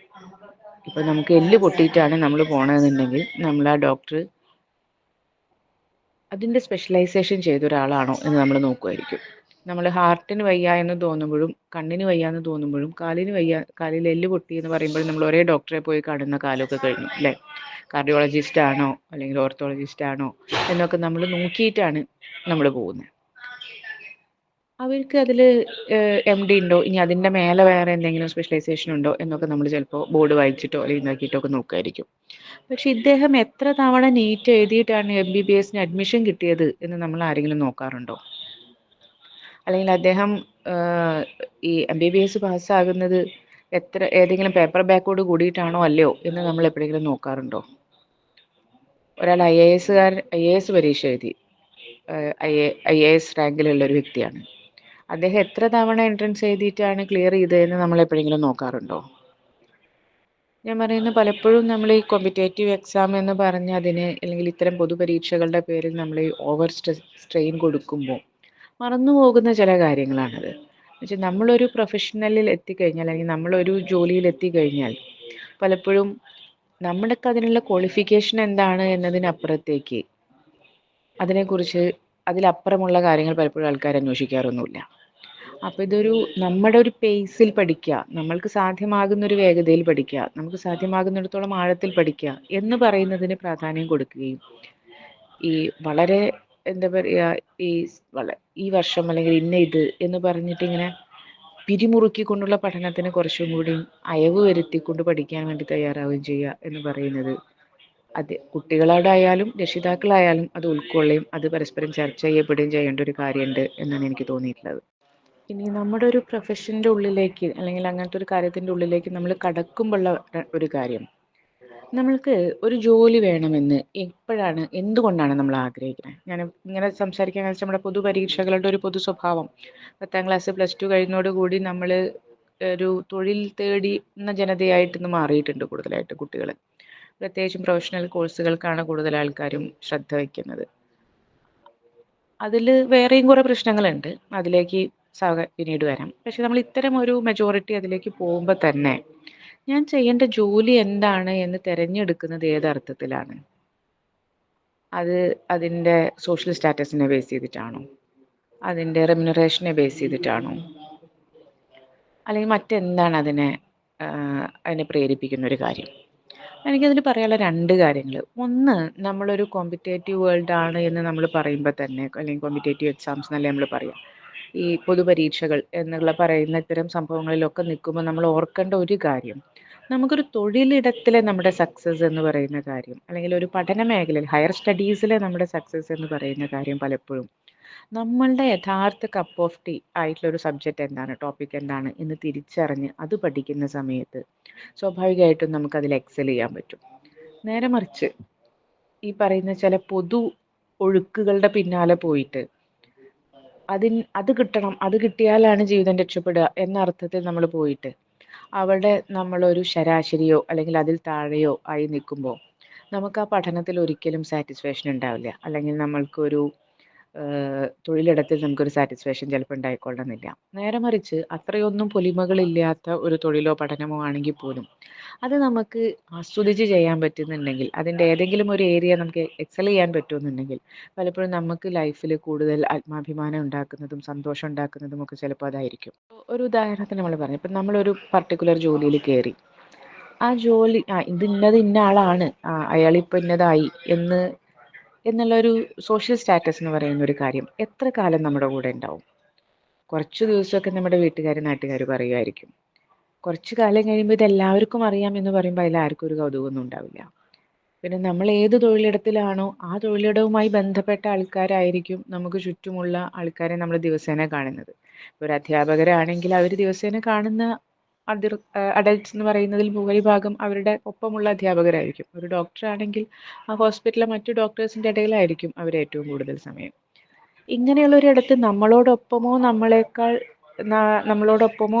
[SPEAKER 1] ഇപ്പം നമുക്ക് എല്ല് പൊട്ടിയിട്ടാണ് നമ്മൾ പോകണമെന്നുണ്ടെങ്കിൽ നമ്മൾ ആ ഡോക്ടർ അതിൻ്റെ സ്പെഷ്യലൈസേഷൻ ചെയ്ത ഒരാളാണോ എന്ന് നമ്മൾ നോക്കുമായിരിക്കും. നമ്മൾ ഹാർട്ടിന് വയ്യ എന്ന് തോന്നുമ്പോഴും, കണ്ണിന് വയ്യ എന്ന് തോന്നുമ്പോഴും, കാലിൽ എല്ല് പൊട്ടി എന്ന് പറയുമ്പോഴും നമ്മൾ ഒരേ ഡോക്ടറെ പോയി കാണുന്ന കാലമൊക്കെ കഴിഞ്ഞു അല്ലേ? കാർഡിയോളജിസ്റ്റ് ആണോ അല്ലെങ്കിൽ ഓർത്തോളജിസ്റ്റ് ആണോ എന്നൊക്കെ നമ്മൾ നോക്കിയിട്ടാണ് നമ്മൾ പോകുന്നത്. അവർക്ക് അതിൽ MD ഉണ്ടോ, ഇനി അതിൻ്റെ മേലെ വേറെ എന്തെങ്കിലും സ്പെഷ്യലൈസേഷൻ ഉണ്ടോ എന്നൊക്കെ നമ്മൾ ചിലപ്പോൾ ബോർഡ് വായിച്ചിട്ടോ അല്ലെങ്കിൽ ഇതാക്കിയിട്ടോ ഒക്കെ നോക്കുമായിരിക്കും. പക്ഷെ ഇദ്ദേഹം എത്ര തവണ നീറ്റ് എഴുതിയിട്ടാണ് MBBSന് അഡ്മിഷൻ കിട്ടിയത് എന്ന് നമ്മൾ ആരെങ്കിലും നോക്കാറുണ്ടോ? അല്ലെങ്കിൽ അദ്ദേഹം ഈ MBBS പാസ്സാകുന്നത് ഏതെങ്കിലും പേപ്പർ ബാക്കോട് കൂടിയിട്ടാണോ അല്ലയോ എന്ന് നമ്മൾ എപ്പോഴെങ്കിലും നോക്കാറുണ്ടോ? ഒരാൾ IAS പരീക്ഷ എഴുതി, IAS റാങ്കിലുള്ള ഒരു വ്യക്തിയാണ്. അദ്ദേഹം എത്ര തവണ എൻട്രൻസ് എഴുതിയിട്ടാണ് ക്ലിയർ ചെയ്തതെന്ന് നമ്മൾ എപ്പോഴെങ്കിലും നോക്കാറുണ്ടോ? ഞാൻ പറയുന്നത് പലപ്പോഴും നമ്മൾ ഈ കോമ്പറ്റേറ്റീവ് എക്സാം എന്ന് പറഞ്ഞ് അതിന് അല്ലെങ്കിൽ ഇത്തരം പൊതുപരീക്ഷകളുടെ പേരിൽ നമ്മൾ ഈ ഓവർ സ്ട്രെയിൻ കൊടുക്കുമ്പോൾ മറന്നു പോകുന്ന ചില കാര്യങ്ങളാണത്. എന്നുവെച്ചാൽ നമ്മളൊരു പ്രൊഫഷണലിൽ എത്തിക്കഴിഞ്ഞാൽ അല്ലെങ്കിൽ നമ്മളൊരു ജോലിയിൽ എത്തിക്കഴിഞ്ഞാൽ പലപ്പോഴും നമ്മൾക്ക് അതിനുള്ള ക്വാളിഫിക്കേഷൻ എന്താണ് എന്നതിനപ്പുറത്തേക്ക് അതിനെക്കുറിച്ച് അതിലപ്പുറമുള്ള കാര്യങ്ങൾ പലപ്പോഴും ആൾക്കാർ അന്വേഷിക്കാറൊന്നുമില്ല. അപ്പോൾ ഇതൊരു നമ്മുടെ ഒരു പേസിൽ പഠിക്കുക, നമ്മൾക്ക് സാധ്യമാകുന്ന ഒരു വേഗതയിൽ പഠിക്കുക, നമുക്ക് സാധ്യമാകുന്നിടത്തോളം ആഴത്തിൽ പഠിക്കുക എന്ന് പറയുന്നതിന് പ്രാധാന്യം കൊടുക്കുകയും ഈ വളരെ എന്താ പറയുക ഈ ഈ വർഷം അല്ലെങ്കിൽ ഇന്ന ഇത് എന്ന് പറഞ്ഞിട്ട് ഇങ്ങനെ പിരിമുറുക്കിക്കൊണ്ടുള്ള പഠനത്തിന് കുറച്ചും കൂടി അയവ് വരുത്തിക്കൊണ്ട് പഠിക്കാൻ വേണ്ടി തയ്യാറാവുകയും ചെയ്യുക എന്ന് പറയുന്നത് അത് കുട്ടികളോടായാലും രക്ഷിതാക്കളായാലും അത് ഉൾക്കൊള്ളുകയും അത് പരസ്പരം ചർച്ച ചെയ്യപ്പെടുകയും ചെയ്യേണ്ട ഒരു കാര്യമുണ്ട് എന്നാണ് എനിക്ക് തോന്നിയിട്ടുള്ളത്. ഇനി നമ്മുടെ ഒരു പ്രൊഫഷൻ്റെ ഉള്ളിലേക്ക് അല്ലെങ്കിൽ അങ്ങനത്തെ ഒരു കാര്യത്തിൻ്റെ ഉള്ളിലേക്ക് നമ്മൾ കടക്കുമ്പോഴുള്ള ഒരു കാര്യം, നമ്മൾക്ക് ഒരു ജോലി വേണമെന്ന് എപ്പോഴാണ് എന്തുകൊണ്ടാണ് നമ്മൾ ആഗ്രഹിക്കുന്നത്? ഞാൻ ഇങ്ങനെ സംസാരിക്കാൻ വെച്ചാൽ നമ്മുടെ പൊതുപരീക്ഷകളുടെ ഒരു പൊതു സ്വഭാവം 10ാം ക്ലാസ് +2 കഴിയുന്നതോടുകൂടി നമ്മൾ ഒരു തൊഴിൽ തേടുന്ന ജനതയായിട്ട് ഇന്ന് മാറിയിട്ടുണ്ട് കൂടുതലായിട്ട് കുട്ടികൾ. പ്രത്യേകിച്ചും പ്രൊഫഷണൽ കോഴ്സുകൾക്കാണ് കൂടുതൽ ആൾക്കാരും ശ്രദ്ധ വയ്ക്കുന്നത്. അതിൽ വേറെയും കുറേ പ്രശ്നങ്ങളുണ്ട്, അതിലേക്ക് പിന്നീട് വരാം. പക്ഷെ നമ്മൾ ഇത്തരം ഒരു മെജോറിറ്റി അതിലേക്ക് പോകുമ്പോൾ തന്നെ ഞാൻ ചെയ്യേണ്ട ജോലി എന്താണ് എന്ന് തിരഞ്ഞെടുക്കുന്നത് ഏതർത്ഥത്തിലാണ്? അത് അതിൻ്റെ സോഷ്യൽ സ്റ്റാറ്റസിനെ ബേസ് ചെയ്തിട്ടാണോ? അതിൻ്റെ റെമ്യൂണറേഷനെ ബേസ് ചെയ്തിട്ടാണോ? അല്ലെങ്കിൽ മറ്റെന്താണ് അതിനെ പ്രേരിപ്പിക്കുന്ന ഒരു കാര്യം? എനിക്കതിൽ പറയാനുള്ള 2 കാര്യങ്ങൾ. ഒന്ന്, നമ്മളൊരു കോമ്പറ്റേറ്റീവ് വേൾഡ് ആണ് എന്ന് നമ്മൾ പറയുമ്പോൾ തന്നെ, അല്ലെങ്കിൽ കോമ്പറ്റേറ്റീവ് എക്സാംസ് എന്നല്ലേ നമ്മൾ പറയുക, ഈ പൊതുപരീക്ഷകൾ എന്നുള്ള പറയുന്ന ഇത്തരം സംഭവങ്ങളിലൊക്കെ നിൽക്കുമ്പോൾ നമ്മൾ ഓർക്കേണ്ട ഒരു കാര്യം, നമുക്കൊരു തൊഴിലിടത്തിലെ നമ്മുടെ സക്സസ് എന്ന് പറയുന്ന കാര്യം, അല്ലെങ്കിൽ ഒരു പഠന മേഖലയിൽ ഹയർ സ്റ്റഡീസിലെ നമ്മുടെ സക്സസ് എന്ന് പറയുന്ന കാര്യം പലപ്പോഴും നമ്മളുടെ യഥാർത്ഥ കപ്പ് ഓഫ് ടീ ആയിട്ടുള്ള ഒരു സബ്ജക്റ്റ് എന്താണ്, ടോപ്പിക് എന്താണ് എന്ന് തിരിച്ചറിഞ്ഞ് അത് പഠിക്കുന്ന സമയത്ത് സ്വാഭാവികമായിട്ടും നമുക്കതിൽ എക്സൽ ചെയ്യാൻ പറ്റും. നേരെ മറിച്ച് ഈ പറയുന്ന ചില പൊതു ഒഴുക്കുകളുടെ പിന്നാലെ പോയിട്ട് അത് കിട്ടണം, അത് കിട്ടിയാലാണ് ജീവിതം രക്ഷപ്പെടുക എന്ന അർത്ഥത്തിൽ നമ്മൾ പോയിട്ട് അവിടെ നമ്മളൊരു ശരാശരിയോ അല്ലെങ്കിൽ അതിൽ താഴെയോ ആയി നിൽക്കുമ്പോൾ നമുക്ക് ആ പഠനത്തിൽ ഒരിക്കലും സാറ്റിസ്ഫാക്ഷൻ ഉണ്ടാവില്ല, അല്ലെങ്കിൽ നമ്മൾക്കൊരു തൊഴിലിടത്തിൽ നമുക്കൊരു സാറ്റിസ്ഫാക്ഷൻ ചിലപ്പോൾ ഉണ്ടായിക്കൊള്ളണമെന്നില്ല. നേരെ മറിച്ച് അത്രയൊന്നും പൊലിമകളില്ലാത്ത ഒരു തൊഴിലോ പഠനമോ ആണെങ്കിൽ പോലും അത് നമുക്ക് ആസ്വദിച്ച് ചെയ്യാൻ പറ്റുന്നുണ്ടെങ്കിൽ, അതിൻ്റെ ഏതെങ്കിലും ഒരു ഏരിയ നമുക്ക് എക്സൽ ചെയ്യാൻ പറ്റുമെന്നുണ്ടെങ്കിൽ പലപ്പോഴും നമുക്ക് ലൈഫിൽ കൂടുതൽ ആത്മാഭിമാനം ഉണ്ടാക്കുന്നതും സന്തോഷം ഉണ്ടാക്കുന്നതും ഒക്കെ ചിലപ്പോൾ അതായിരിക്കും. ഒരു ഉദാഹരണത്തിന് നമ്മൾ പറഞ്ഞു, ഇപ്പം നമ്മളൊരു പർട്ടിക്കുലർ ജോലിയിൽ കയറി, ആ ജോലി ഇന്ന ആളാണ്, അയാളിപ്പോൾ ഇന്നതായി എന്നുള്ളൊരു സോഷ്യൽ സ്റ്റാറ്റസ് എന്ന് പറയുന്ന ഒരു കാര്യം എത്ര കാലം നമ്മുടെ കൂടെ ഉണ്ടാവും? കുറച്ച് ദിവസമൊക്കെ നമ്മുടെ വീട്ടുകാർ നാട്ടുകാർ പറയുമായിരിക്കും. കുറച്ച് കാലം കഴിയുമ്പോൾ ഇതെല്ലാവർക്കും അറിയാം എന്ന് പറയുമ്പോൾ അതിലാർക്കും ഒരു കൗതുകമൊന്നും ഉണ്ടാവില്ല. പിന്നെ നമ്മൾ ഏത് തൊഴിലിടത്തിലാണോ ആ തൊഴിലിടവുമായി ബന്ധപ്പെട്ട ആൾക്കാരായിരിക്കും നമുക്ക് ചുറ്റുമുള്ള ആൾക്കാരെ നമ്മൾ ദിവസേന കാണുന്നത്. ഒരു അധ്യാപകരാണെങ്കിൽ അവർ ദിവസേന കാണുന്ന അഡൽട്ട്സ് എന്ന് പറയുന്നതിൽ ഭൂരിഭാഗം അവരുടെ ഒപ്പമുള്ള അധ്യാപകരായിരിക്കും. ഒരു ഡോക്ടറാണെങ്കിൽ ആ ഹോസ്പിറ്റലിലെ മറ്റു ഡോക്ടേഴ്സിൻ്റെ ഇടയിലായിരിക്കും അവർ ഏറ്റവും കൂടുതൽ സമയം. ഇങ്ങനെയുള്ളൊരിടത്ത് നമ്മളോടൊപ്പമോ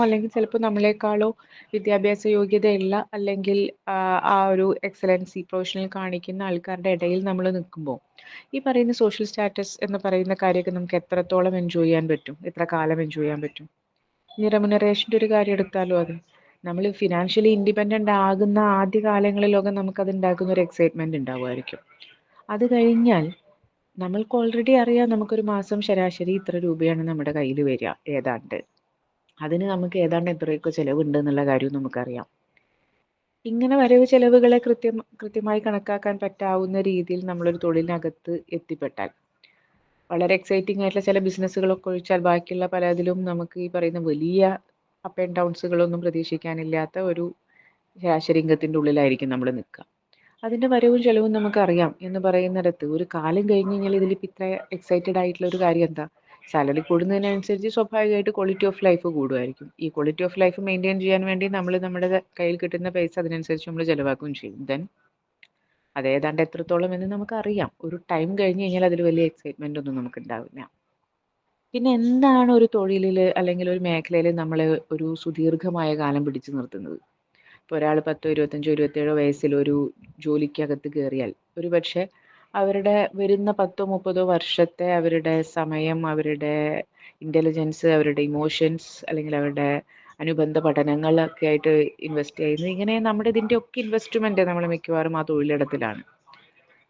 [SPEAKER 1] അല്ലെങ്കിൽ ചിലപ്പോൾ നമ്മളെക്കാളോ വിദ്യാഭ്യാസ യോഗ്യതയുള്ള അല്ലെങ്കിൽ ആ ഒരു എക്സലൻസി പ്രൊഫഷണൽ കാണിക്കുന്ന ആൾക്കാരുടെ ഇടയിൽ നമ്മൾ നിൽക്കുമ്പോൾ ഈ പറയുന്ന സോഷ്യൽ സ്റ്റാറ്റസ് എന്ന് പറയുന്ന കാര്യമൊക്കെ നമുക്ക് എത്രത്തോളം എൻജോയ് ചെയ്യാൻ പറ്റും, എത്ര കാലം എൻജോയ് ചെയ്യാൻ പറ്റും? ഇനി റെമ്യൂണറേഷൻ്റെ ഒരു കാര്യം എടുത്താലും അത് നമ്മൾ ഫിനാൻഷ്യലി ഇൻഡിപെൻഡൻ്റ് ആകുന്ന ആദ്യ കാലങ്ങളിലൊക്കെ നമുക്കത് ഉണ്ടാക്കുന്ന ഒരു എക്സൈറ്റ്മെൻറ്റ് ഉണ്ടാവുമായിരിക്കും. അത് കഴിഞ്ഞാൽ നമ്മൾക്ക് ഓൾറെഡി അറിയാം നമുക്കൊരു മാസം ശരാശരി ഇത്ര രൂപയാണ് നമ്മുടെ കയ്യിൽ വരിക ഏതാണ്ട്, അതിന് നമുക്ക് ഏതാണ്ട് എത്രയൊക്കെ ചിലവുണ്ട് എന്നുള്ള കാര്യവും നമുക്കറിയാം. ഇങ്ങനെ വരവ് ചിലവുകളെ കൃത്യമായി കണക്കാക്കാൻ പറ്റാവുന്ന രീതിയിൽ നമ്മളൊരു തൊഴിലിനകത്ത് എത്തിപ്പെട്ടാൽ, വളരെ എക്സൈറ്റിംഗ് ആയിട്ടുള്ള ചില ബിസിനസ്സുകളൊക്കെ ഒഴിച്ചാൽ ബാക്കിയുള്ള പലതിലും നമുക്ക് ഈ പറയുന്ന വലിയ അപ്പ് ആൻഡ് ഡൗൺസുകളൊന്നും പ്രതീക്ഷിക്കാനില്ലാത്ത ഒരു ശരാശരി ഇംഗത്തിൻ്റെ ഉള്ളിലായിരിക്കും നമ്മൾ നിൽക്കുക. അതിൻ്റെ വരവും ചിലവും നമുക്കറിയാം എന്ന് പറയുന്നിടത്ത് ഒരു കാലം കഴിഞ്ഞ് കഴിഞ്ഞാൽ ഇതിലിപ്പോൾ ഇത്ര എക്സൈറ്റഡ് ആയിട്ടുള്ള ഒരു കാര്യം എന്താ? സാലറി കൂടുന്നതിനനുസരിച്ച് സ്വാഭാവികമായിട്ട് ക്വാളിറ്റി ഓഫ് ലൈഫ് കൂടുമായിരിക്കും. ഈ ക്വാളിറ്റി ഓഫ് ലൈഫ് മെയിൻറ്റെയിൻ ചെയ്യാൻ വേണ്ടി നമ്മൾ നമ്മുടെ കയ്യിൽ കിട്ടുന്ന പൈസ അതിനനുസരിച്ച് നമ്മൾ ചിലവാക്കുകയും ചെയ്യും. ദെൻ അതേതാണ്ട് എത്രത്തോളം എന്ന് നമുക്കറിയാം. ഒരു ടൈം കഴിഞ്ഞ് കഴിഞ്ഞാൽ അതിൽ വലിയ എക്സൈറ്റ്മെൻ്റ് ഒന്നും നമുക്ക് ഉണ്ടാവില്ല. പിന്നെ എന്താണ് ഒരു തൊഴിലിൽ അല്ലെങ്കിൽ ഒരു മേഖലയിൽ നമ്മളെ ഒരു സുദീർഘമായ കാലം പിടിച്ചു നിർത്തുന്നത്? ഇപ്പോൾ ഒരാൾ 10, 25, 27 വയസ്സിൽ ഒരു ജോലിക്കകത്ത് കയറിയാൽ ഒരുപക്ഷെ അവരുടെ വരുന്ന 10, 30 വർഷത്തെ അവരുടെ സമയം, അവരുടെ ഇന്റലിജൻസ്, അവരുടെ ഇമോഷൻസ് അല്ലെങ്കിൽ അവരുടെ അനുബന്ധ പഠനങ്ങളൊക്കെ ആയിട്ട് ഇൻവെസ്റ്റ് ചെയ്യുന്നത്. ഇങ്ങനെ നമ്മുടെ ഇതിൻ്റെയൊക്കെ ഇൻവെസ്റ്റ്മെന്റ് നമ്മൾ മിക്കവാറും ആ തൊഴിലിടത്തിലാണ്.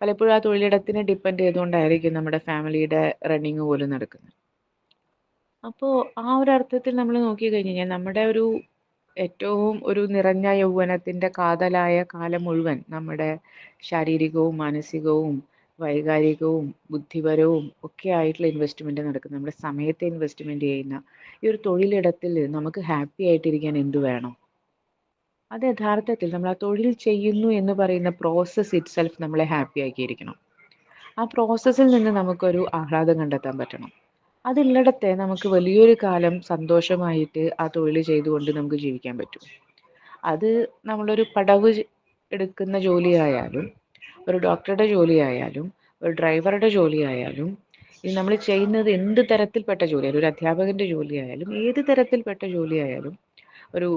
[SPEAKER 1] പലപ്പോഴും ആ തൊഴിലിടത്തിനെ ഡിപ്പെൻഡ് ചെയ്തുകൊണ്ടായിരിക്കും നമ്മുടെ ഫാമിലിയുടെ റണ്ണിങ് പോലും നടക്കുന്നത്. അപ്പോൾ ആ ഒരു അർത്ഥത്തിൽ നമ്മൾ നോക്കി കഴിഞ്ഞ് കഴിഞ്ഞാൽ നമ്മുടെ ഒരു ഏറ്റവും ഒരു നിറഞ്ഞ യൗവനത്തിൻ്റെ കാതലായ കാലം മുഴുവൻ നമ്മുടെ ശാരീരികവും മാനസികവും വൈകാരികവും ബുദ്ധിപരവും ഒക്കെ ആയിട്ടുള്ള ഇൻവെസ്റ്റ്മെന്റ് നടക്കുന്നത്, നമ്മുടെ സമയത്തെ ഇൻവെസ്റ്റ്മെന്റ് ചെയ്യുന്ന ഈ ഒരു തൊഴിലിടത്തിൽ നമുക്ക് ഹാപ്പി ആയിട്ടിരിക്കാൻ എന്ത് വേണം? അത് യഥാർത്ഥത്തിൽ നമ്മൾ ആ തൊഴിൽ ചെയ്യുന്നു എന്ന് പറയുന്ന പ്രോസസ്സ് ഇറ്റ്സെൽഫ് നമ്മളെ ഹാപ്പി ആക്കിയിരിക്കണം. ആ പ്രോസസ്സിൽ നിന്ന് നമുക്കൊരു ആഹ്ലാദം കണ്ടെത്താൻ പറ്റണം. അതുള്ളിടത്തെ നമുക്ക് വലിയൊരു കാലം സന്തോഷമായിട്ട് ആ തൊഴിൽ ചെയ്തുകൊണ്ട് നമുക്ക് ജീവിക്കാൻ പറ്റും. അത് നമ്മളൊരു പടവ് എടുക്കുന്ന ജോലിയായാലും, ഒരു ഡോക്ടറുടെ ജോലിയായാലും, ഒരു ഡ്രൈവറുടെ ജോലിയായാലും, ഇത് നമ്മൾ ചെയ്യുന്നത് എന്ത് തരത്തിൽപ്പെട്ട ജോലിയായാലും, ഒരു അധ്യാപകന്റെ ജോലിയായാലും, ഏത് തരത്തിൽപ്പെട്ട ജോലിയായാലും, ഒരു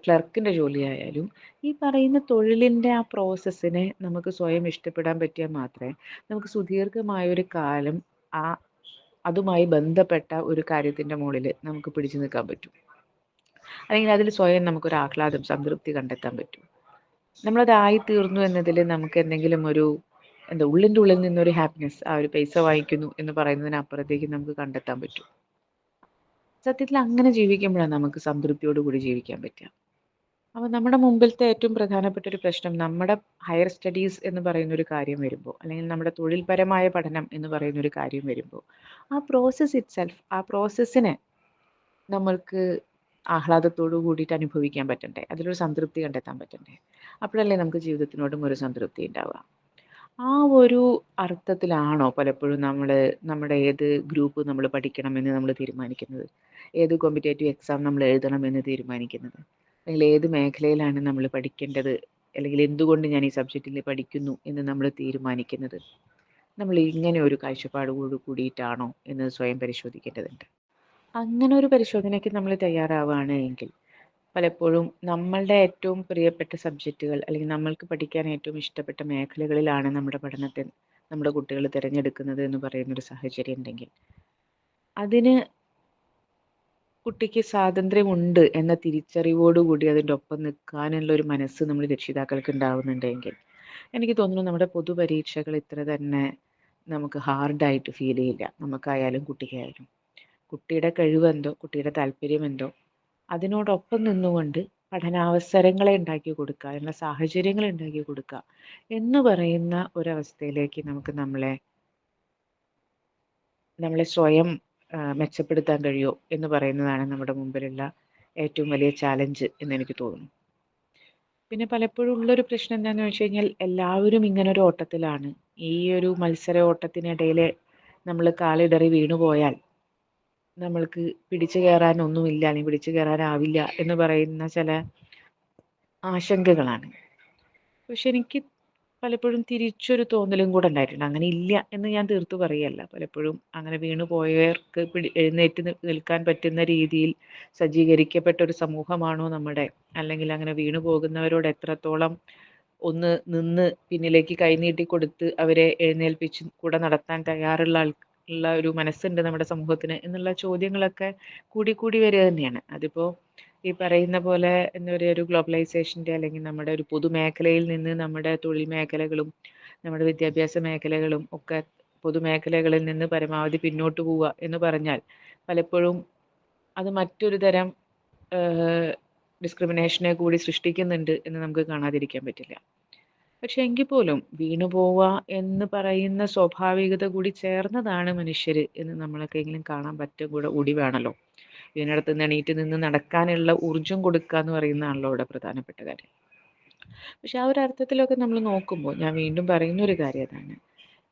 [SPEAKER 1] ക്ലർക്കിന്റെ ജോലിയായാലും, ഈ പറയുന്ന തൊഴിലിൻ്റെ ആ പ്രോസസ്സിനെ നമുക്ക് സ്വയം ഇഷ്ടപ്പെടാൻ പറ്റിയാൽ മാത്രമേ നമുക്ക് സുദീർഘമായ ഒരു കാലം ആ അതുമായി ബന്ധപ്പെട്ട ഒരു കാര്യത്തിൻ്റെ മുകളിൽ നമുക്ക് പിടിച്ചു നിൽക്കാൻ പറ്റും. അല്ലെങ്കിൽ അതിൽ സ്വയം നമുക്കൊരു ആഹ്ലാദം, സംതൃപ്തി കണ്ടെത്താൻ പറ്റും. നമ്മളതായി തീർന്നു എന്നതിൽ നമുക്ക് എന്തെങ്കിലും ഒരു ഉള്ളിൻ്റെ ഉള്ളിൽ നിന്നൊരു ഹാപ്പിനെസ്, ആ ഒരു പൈസ വാങ്ങിക്കുന്നു എന്ന് പറയുന്നതിനപ്പുറത്തേക്ക് നമുക്ക് കണ്ടെത്താൻ പറ്റും. സത്യത്തിൽ അങ്ങനെ ജീവിക്കുമ്പോഴാണ് നമുക്ക് സംതൃപ്തിയോട് കൂടി ജീവിക്കാൻ പറ്റുക. അപ്പോൾ നമ്മുടെ മുമ്പിലത്തെ ഏറ്റവും പ്രധാനപ്പെട്ട ഒരു പ്രശ്നം, നമ്മുടെ ഹയർ സ്റ്റഡീസ് എന്ന് പറയുന്ന ഒരു കാര്യം വരുമ്പോൾ, അല്ലെങ്കിൽ നമ്മുടെ തൊഴിൽപരമായ പഠനം എന്ന് പറയുന്ന ഒരു കാര്യം വരുമ്പോൾ, ആ പ്രോസസ്സ് ഇറ്റ്സെൽഫ്, ആ പ്രോസസ്സിനെ നമ്മൾക്ക് ആഹ്ലാദത്തോടു കൂടിയിട്ട് അനുഭവിക്കാൻ പറ്റണ്ടേ, അതിലൊരു സംതൃപ്തി കണ്ടെത്താൻ പറ്റണ്ടേ? അപ്പോഴല്ലേ നമുക്ക് ജീവിതത്തിനോടും ഒരു സംതൃപ്തി ഉണ്ടാവുക. ആ ഒരു അർത്ഥത്തിലാണോ പലപ്പോഴും നമ്മൾ നമ്മുടെ ഏത് ഗ്രൂപ്പ് നമ്മൾ പഠിക്കണമെന്ന് നമ്മൾ തീരുമാനിക്കുന്നത്, ഏത് കോമ്പറ്റേറ്റീവ് എക്സാം നമ്മൾ എഴുതണമെന്ന് തീരുമാനിക്കുന്നത്, അല്ലെങ്കിൽ ഏത് മേഖലയിലാണ് നമ്മൾ പഠിക്കേണ്ടത്, അല്ലെങ്കിൽ എന്തുകൊണ്ട് ഞാൻ ഈ സബ്ജക്റ്റിൽ പഠിക്കുന്നു എന്ന് നമ്മൾ തീരുമാനിക്കുന്നത്? നമ്മൾ ഇങ്ങനെ ഒരു കാഴ്ചപ്പാടോട് കൂടിയിട്ടാണോ എന്ന് സ്വയം പരിശോധിക്കേണ്ടതുണ്ട്. അങ്ങനെ ഒരു പരിശോധനയ്ക്ക് നമ്മൾ തയ്യാറാവുകയാണ് എങ്കിൽ പലപ്പോഴും നമ്മളുടെ ഏറ്റവും പ്രിയപ്പെട്ട സബ്ജക്റ്റുകൾ, അല്ലെങ്കിൽ നമ്മൾക്ക് പഠിക്കാൻ ഏറ്റവും ഇഷ്ടപ്പെട്ട മേഖലകളിലാണ് നമ്മുടെ പഠനത്തെ നമ്മുടെ കുട്ടികൾ തിരഞ്ഞെടുക്കുന്നത് എന്ന് പറയുന്നൊരു സാഹചര്യം ഉണ്ടെങ്കിൽ, അതിന് കുട്ടിക്ക് സ്വാതന്ത്ര്യമുണ്ട് എന്ന തിരിച്ചറിവോടുകൂടി അതിൻ്റെ ഒപ്പം നിൽക്കാനുള്ള ഒരു മനസ്സ് നമ്മൾ രക്ഷിതാക്കൾക്ക് ഉണ്ടാവുന്നുണ്ടെങ്കിൽ, എനിക്ക് തോന്നുന്നു നമ്മുടെ പൊതുപരീക്ഷകൾ ഇത്ര തന്നെ നമുക്ക് ഹാർഡായിട്ട് ഫീൽ ചെയ്യില്ല, നമുക്കായാലും കുട്ടിക്കായാലും. കുട്ടിയുടെ കഴിവെന്തോ, കുട്ടിയുടെ താല്പര്യമെന്തോ, അതിനോടൊപ്പം നിന്നുകൊണ്ട് പഠനാവസരങ്ങളെ ഉണ്ടാക്കി കൊടുക്കുക, അതിനുള്ള സാഹചര്യങ്ങൾ ഉണ്ടാക്കി കൊടുക്കുക എന്ന് പറയുന്ന ഒരവസ്ഥയിലേക്ക് നമുക്ക് നമ്മളെ സ്വയം മെച്ചപ്പെടുത്താൻ കഴിയുമോ എന്ന് പറയുന്നതാണ് നമ്മുടെ മുമ്പിലുള്ള ഏറ്റവും വലിയ ചാലഞ്ച് എന്ന് എനിക്ക് തോന്നുന്നു. പിന്നെ പലപ്പോഴും ഉള്ളൊരു പ്രശ്നം എന്താണെന്ന് വെച്ച് കഴിഞ്ഞാൽ, എല്ലാവരും ഇങ്ങനൊരു ഓട്ടത്തിലാണ്. ഈ ഒരു മത്സര ഓട്ടത്തിനിടയിൽ നമ്മൾ കാലിടറി വീണുപോയാൽ നമ്മൾക്ക് പിടിച്ചു കയറാനൊന്നുമില്ല, അല്ലെങ്കിൽ പിടിച്ചു കയറാനാവില്ല എന്ന് പറയുന്ന ചില ആശങ്കകളാണ്. പക്ഷെ എനിക്ക് പലപ്പോഴും തിരിച്ചൊരു തോന്നലും കൂടെ ഉണ്ടായിട്ടുണ്ട്. അങ്ങനെ ഇല്ല എന്ന് ഞാൻ തീർത്തു പറയല്ല. പലപ്പോഴും അങ്ങനെ വീണു പോയവർക്ക് എഴുന്നേറ്റ് നിൽക്കാൻ പറ്റുന്ന രീതിയിൽ സജ്ജീകരിക്കപ്പെട്ട ഒരു സമൂഹമാണോ നമ്മുടെ, അല്ലെങ്കിൽ അങ്ങനെ വീണു പോകുന്നവരോട് എത്രത്തോളം ഒന്ന് നിന്ന് പിന്നിലേക്ക് കൈനീട്ടി കൊടുത്ത് അവരെ എഴുന്നേൽപ്പിച്ച് കൂടെ നടത്താൻ തയ്യാറുള്ള ഉള്ള ഒരു മനസ്സുണ്ട് നമ്മുടെ സമൂഹത്തിന് എന്നുള്ള ചോദ്യങ്ങളൊക്കെ കൂടി വരിക തന്നെയാണ്. അതിപ്പോൾ ഈ പറയുന്ന പോലെ എന്താ പറയുക, ഒരു ഗ്ലോബലൈസേഷൻ്റെ അല്ലെങ്കിൽ നമ്മുടെ ഒരു പൊതുമേഖലയിൽ നിന്ന് നമ്മുടെ തൊഴിൽ മേഖലകളും നമ്മുടെ വിദ്യാഭ്യാസ മേഖലകളും ഒക്കെ പൊതുമേഖലകളിൽ നിന്ന് പരമാവധി പിന്നോട്ട് പോവുക എന്ന് പറഞ്ഞാൽ പലപ്പോഴും അത് മറ്റൊരു തരം ഡിസ്ക്രിമിനേഷനെ കൂടി സൃഷ്ടിക്കുന്നുണ്ട് എന്ന് നമുക്ക് കാണാതിരിക്കാൻ പറ്റില്ല. പക്ഷെ എങ്കിൽ പോലും വീണു പോവുക എന്ന് പറയുന്ന സ്വാഭാവികത കൂടി ചേർന്നതാണ് മനുഷ്യർ എന്ന് നമ്മളൊക്കെ എങ്കിലും കാണാൻ പറ്റും കൂടി വേണമല്ലോ. വീണിടത്ത് നിന്ന് എണീറ്റ് നിന്ന് നടക്കാനുള്ള ഊർജം കൊടുക്കുക എന്ന് പറയുന്നതാണല്ലോ ഇവിടെ പ്രധാനപ്പെട്ട കാര്യം. പക്ഷെ ആ ഒരു അർത്ഥത്തിലൊക്കെ നമ്മൾ നോക്കുമ്പോൾ ഞാൻ വീണ്ടും പറയുന്ന ഒരു കാര്യം അതാണ്,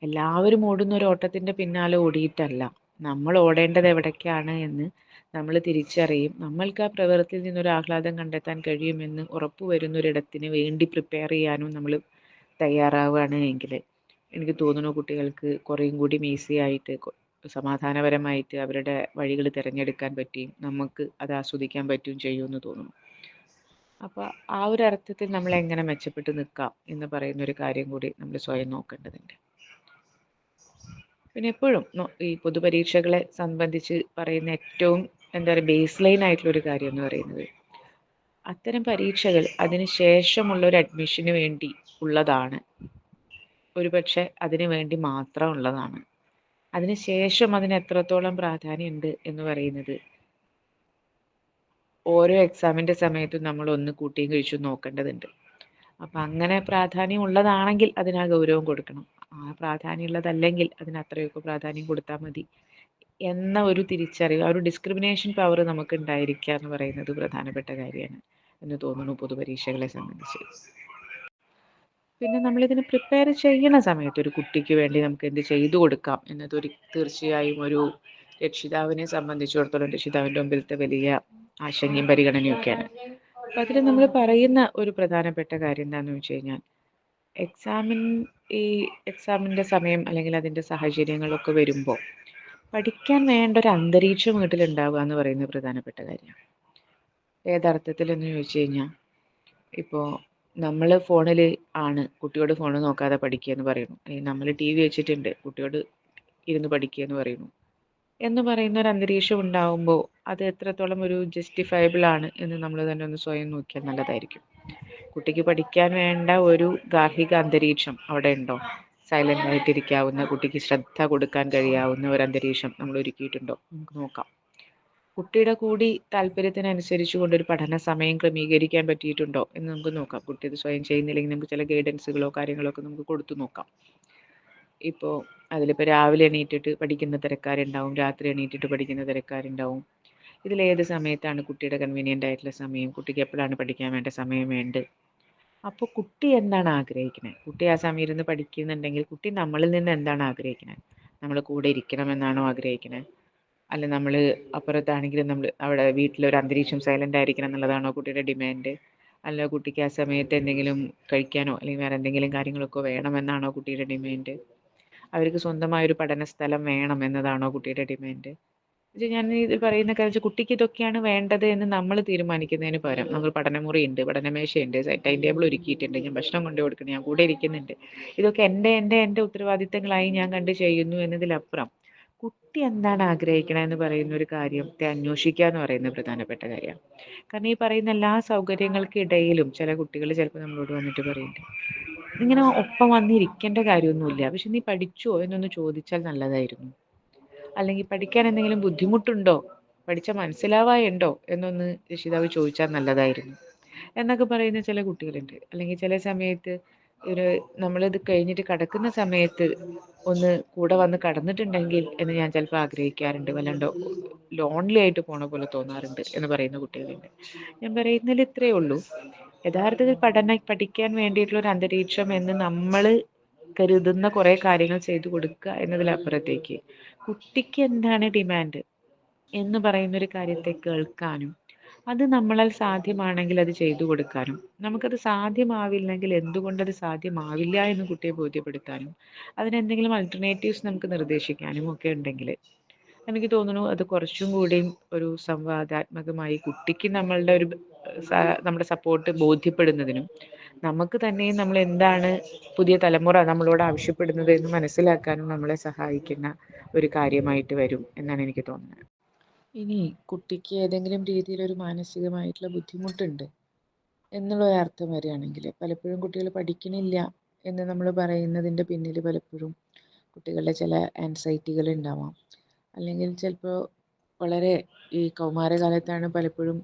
[SPEAKER 1] എല്ലാവരും ഓടുന്ന ഒരു ഓട്ടത്തിൻ്റെ പിന്നാലെ ഓടിയിട്ടല്ല, നമ്മൾ ഓടേണ്ടത് എവിടേക്കാണ് എന്ന് നമ്മൾ തിരിച്ചറിയും. നമ്മൾക്ക് ആ പ്രവൃത്തിയിൽ നിന്നൊരു ആഹ്ലാദം കണ്ടെത്താൻ കഴിയുമെന്ന് ഉറപ്പുവരുന്നൊരിടത്തിന് വേണ്ടി പ്രിപ്പയർ ചെയ്യാനും നമ്മൾ തയ്യാറാവുകയാണ് എങ്കിൽ എനിക്ക് തോന്നുന്നു കുട്ടികൾക്ക് കുറേയും കൂടി ഈസി ആയിട്ട് സമാധാനപരമായിട്ട് അവരുടെ വഴികൾ തിരഞ്ഞെടുക്കാൻ പറ്റുകയും നമുക്ക് അത് ആസ്വദിക്കാൻ പറ്റുകയും ചെയ്യുമെന്ന് തോന്നുന്നു. അപ്പോൾ ആ ഒരു അർത്ഥത്തിൽ നമ്മൾ എങ്ങനെ മെച്ചപ്പെട്ട് നിൽക്കാം എന്ന് പറയുന്ന ഒരു കാര്യം കൂടി നമ്മൾ സ്വയം നോക്കേണ്ടതുണ്ട്. പിന്നെ എപ്പോഴും ഈ പൊതുപരീക്ഷകളെ സംബന്ധിച്ച് പറയുന്ന ഏറ്റവും എന്താ പറയുക ബേസ് ലൈൻ ആയിട്ടുള്ളൊരു കാര്യം എന്ന് പറയുന്നത് അത്തരം പരീക്ഷകൾ അതിന് ശേഷമുള്ള ഒരു അഡ്മിഷന് വേണ്ടി ഉള്ളതാണ്. ഒരുപക്ഷെ അതിന് വേണ്ടി മാത്രം ഉള്ളതാണ്. അതിനുശേഷം അതിന് എത്രത്തോളം പ്രാധാന്യമുണ്ട് എന്ന് പറയുന്നത് ഓരോ എക്സാമിൻ്റെ സമയത്തും നമ്മൾ ഒന്ന് കൂട്ടിയും കഴിച്ചും നോക്കേണ്ടതുണ്ട്. അപ്പം അങ്ങനെ പ്രാധാന്യം ഉള്ളതാണെങ്കിൽ അതിന് ആ ഗൗരവം കൊടുക്കണം. ആ പ്രാധാന്യമുള്ളതല്ലെങ്കിൽ അതിന് അത്രയൊക്കെ പ്രാധാന്യം കൊടുത്താൽ മതി എന്ന ഒരു തിരിച്ചറിവ്, ആ ഒരു ഡിസ്ക്രിമിനേഷൻ പവർ നമുക്ക് ഉണ്ടായിരിക്കുക എന്ന് പറയുന്നത് പ്രധാനപ്പെട്ട കാര്യമാണ് എന്ന് തോന്നുന്നു പൊതുപരീക്ഷകളെ സംബന്ധിച്ച്. പിന്നെ നമ്മളിതിന് പ്രിപ്പയർ ചെയ്യുന്ന സമയത്ത് ഒരു കുട്ടിക്ക് വേണ്ടി നമുക്ക് എന്ത് ചെയ്തു കൊടുക്കാം എന്നത് തീർച്ചയായും ഒരു രക്ഷിതാവിനെ സംബന്ധിച്ചിടത്തോളം രക്ഷിതാവിൻ്റെ മുമ്പിലത്തെ വലിയ ആശങ്കയും പരിഗണനയൊക്കെയാണ്. അപ്പം അതിൽ നമ്മൾ പറയുന്ന ഒരു പ്രധാനപ്പെട്ട കാര്യം എന്താണെന്ന് വെച്ച് കഴിഞ്ഞാൽ ഈ എക്സാമിൻ്റെ സമയം അല്ലെങ്കിൽ അതിൻ്റെ സാഹചര്യങ്ങളൊക്കെ വരുമ്പോൾ പഠിക്കാൻ വേണ്ട ഒരു അന്തരീക്ഷം വീട്ടിലുണ്ടാവുക എന്ന് പറയുന്നത് പ്രധാനപ്പെട്ട കാര്യമാണ്. ഏതർത്ഥത്തിലെന്ന് ചോദിച്ചു കഴിഞ്ഞാൽ ഇപ്പോൾ നമ്മൾ ഫോണിൽ ആണ് കുട്ടിയോട് ഫോൺ നോക്കാതെ പഠിക്കുക എന്ന് പറയുന്നു, നമ്മൾ ടി വി വെച്ചിട്ടുണ്ട് കുട്ടിയോട് ഇരുന്ന് പഠിക്കുക എന്ന് പറയുന്നു എന്ന് പറയുന്ന ഒരു അന്തരീക്ഷം ഉണ്ടാവുമ്പോൾ അത് എത്രത്തോളം ഒരു ജസ്റ്റിഫയബിൾ ആണ് എന്ന് നമ്മൾ തന്നെ ഒന്ന് സ്വയം നോക്കിയാൽ നല്ലതായിരിക്കും. കുട്ടിക്ക് പഠിക്കാൻ വേണ്ട ഒരു ഗാർഹിക അന്തരീക്ഷം അവിടെ ഉണ്ടോ? സൈലൻ്റ് ആയിട്ടിരിക്കാവുന്ന, കുട്ടിക്ക് ശ്രദ്ധ കൊടുക്കാൻ കഴിയാവുന്ന ഒരു അന്തരീക്ഷം നമ്മൾ ഒരുക്കിയിട്ടുണ്ടോ? നമുക്ക് നോക്കാം. കുട്ടിയുടെ കൂടി താല്പര്യത്തിനനുസരിച്ച് കൊണ്ടൊരു പഠന സമയം ക്രമീകരിക്കാൻ പറ്റിയിട്ടുണ്ടോ എന്ന് നമുക്ക് നോക്കാം. കുട്ടി അത് സ്വയം ചെയ്യുന്നില്ലെങ്കിൽ നമുക്ക് ചില ഗൈഡൻസുകളോ കാര്യങ്ങളോ ഒക്കെ നമുക്ക് കൊടുത്തു നോക്കാം. ഇപ്പോൾ അതിലിപ്പോൾ രാവിലെ എണീറ്റിട്ട് പഠിക്കുന്ന തിരക്കാരുണ്ടാവും, രാത്രി എണീറ്റിട്ട് പഠിക്കുന്ന തിരക്കാരുണ്ടാവും. ഇതിലേത് സമയത്താണ് കുട്ടിയുടെ കൺവീനിയൻ്റ് ആയിട്ടുള്ള സമയം, കുട്ടിക്ക് എപ്പോഴാണ് പഠിക്കാൻ വേണ്ട സമയം വേണ്ടത്? അപ്പോൾ കുട്ടി എന്താണ് ആഗ്രഹിക്കുന്നത്? കുട്ടി ആ സമയം ഇരുന്ന് പഠിക്കുന്നുണ്ടെങ്കിൽ കുട്ടി നമ്മളിൽ നിന്ന് എന്താണ് ആഗ്രഹിക്കുന്നത്? നമ്മൾ കൂടെ ഇരിക്കണമെന്നാണോ ആഗ്രഹിക്കുന്നത്? അല്ല നമ്മൾ അപ്പുറത്താണെങ്കിലും നമ്മൾ അവിടെ വീട്ടിലൊരു അന്തരീക്ഷം സൈലൻ്റ് ആയിരിക്കണം എന്നുള്ളതാണോ കുട്ടിയുടെ ഡിമാൻഡ്? അല്ല കുട്ടിക്ക് ആ സമയത്ത് എന്തെങ്കിലും കഴിക്കാനോ അല്ലെങ്കിൽ വേറെ എന്തെങ്കിലും കാര്യങ്ങളൊക്കെ വേണമെന്നാണോ കുട്ടിയുടെ ഡിമാൻഡ്? അവർക്ക് സ്വന്തമായൊരു പഠന സ്ഥലം വേണം എന്നതാണോ കുട്ടിയുടെ ഡിമാൻഡ്? ഞാൻ ഇത് പറയുന്ന കാര്യം കുട്ടിക്ക് ഇതൊക്കെയാണ് വേണ്ടത് എന്ന് നമ്മൾ തീരുമാനിക്കുന്നതിന് പകരം നമ്മൾ പഠനമുറിയുണ്ട്, പഠനമേശയുണ്ട്, ടൈം ടേബിൾ ഒരുക്കിയിട്ടുണ്ട്, ഞാൻ ഭക്ഷണം കൊണ്ടു കൊടുക്കണം, ഞാൻ കൂടെ ഇരിക്കുന്നുണ്ട്, ഇതൊക്കെ എൻ്റെ ഉത്തരവാദിത്തങ്ങളായി ഞാൻ കണ്ട് ചെയ്യുന്നു എന്നതിലപ്പുറം കുട്ടി എന്താണ് ആഗ്രഹിക്കണമെന്ന് പറയുന്ന ഒരു കാര്യത്തെ അന്വേഷിക്കുക എന്ന് പറയുന്നത് പ്രധാനപ്പെട്ട കാര്യമാണ്. കാരണം ഈ പറയുന്ന എല്ലാ സൗകര്യങ്ങൾക്കിടയിലും ചില കുട്ടികൾ ചിലപ്പോൾ നമ്മളോട് വന്നിട്ട് പറയുന്നുണ്ട്, ഇങ്ങനെ ഒപ്പം വന്നിരിക്കേണ്ട കാര്യമൊന്നുമില്ല, പക്ഷെ നീ പഠിച്ചോ എന്നൊന്ന് ചോദിച്ചാൽ നല്ലതായിരുന്നു, അല്ലെങ്കിൽ പഠിക്കാൻ എന്തെങ്കിലും ബുദ്ധിമുട്ടുണ്ടോ, പഠിച്ചാൽ മനസ്സിലാവായുണ്ടോ എന്നൊന്ന് രക്ഷിതാവ് ചോദിച്ചാൽ നല്ലതായിരുന്നു എന്നൊക്കെ പറയുന്ന ചില കുട്ടികളുണ്ട്. അല്ലെങ്കിൽ ചില സമയത്ത് നമ്മളിത് കഴിഞ്ഞിട്ട് കിടക്കുന്ന സമയത്ത് ഒന്ന് കൂടെ വന്ന് കടന്നിട്ടുണ്ടെങ്കിൽ എന്ന് ഞാൻ ചിലപ്പോൾ ആഗ്രഹിക്കാറുണ്ട്, വല്ലാണ്ട് ലോൺലി ആയിട്ട് പോണ പോലെ തോന്നാറുണ്ട് എന്ന് പറയുന്ന കുട്ടികളുണ്ട്. ഞാൻ പറയുന്നതിൽ ഇത്രയേ ഉള്ളൂ, യഥാർത്ഥത്തിൽ പഠിക്കാൻ വേണ്ടിയിട്ടുള്ള ഒരു അന്തരീക്ഷം എന്ന് നമ്മൾ കരുതുന്ന കുറേ കാര്യങ്ങൾ ചെയ്തു കൊടുക്കുക എന്നതിലപ്പുറത്തേക്ക് കുട്ടിക്ക് എന്താണ് ഡിമാൻഡ് എന്ന് പറയുന്നൊരു കാര്യത്തെ കേൾക്കാനും അത് നമ്മളാൽ സാധ്യമാണെങ്കിൽ അത് ചെയ്തു കൊടുക്കാനും, നമുക്കത് സാധ്യമാവില്ലെങ്കിൽ എന്തുകൊണ്ടത് സാധ്യമാവില്ല എന്ന് കുട്ടിയെ ബോധ്യപ്പെടുത്താനും അതിനെന്തെങ്കിലും അൾട്ടർനേറ്റീവ്സ് നമുക്ക് നിർദ്ദേശിക്കാനും ഒക്കെ ഉണ്ടെങ്കിൽ എനിക്ക് തോന്നുന്നു അത് കുറച്ചും കൂടിയും ഒരു സംവാദാത്മകമായി കുട്ടിക്ക് നമ്മുടെ സപ്പോർട്ട് ബോധ്യപ്പെടുന്നതിനും നമുക്ക് തന്നെയും നമ്മൾ എന്താണ് പുതിയ തലമുറ നമ്മളോട് ആവശ്യപ്പെടുന്നത് എന്ന് മനസ്സിലാക്കാനും നമ്മളെ സഹായിക്കുന്ന ഒരു കാര്യമായിട്ട് വരും എന്നാണ് എനിക്ക് തോന്നുന്നത്. ഇനി കുട്ടിക്ക് ഏതെങ്കിലും രീതിയിലൊരു മാനസികമായിട്ടുള്ള ബുദ്ധിമുട്ടുണ്ട് എന്നുള്ളൊരർത്ഥം വരികയാണെങ്കിൽ പലപ്പോഴും കുട്ടികൾ പഠിക്കണില്ല എന്ന് നമ്മൾ പറയുന്നതിൻ്റെ പിന്നിൽ പലപ്പോഴും കുട്ടികളുടെ ചില ആൻസൈറ്റികൾ ഉണ്ടാവാം. അല്ലെങ്കിൽ ചിലപ്പോൾ വളരെ ഈ കൗമാരകാലത്താണ് പലപ്പോഴും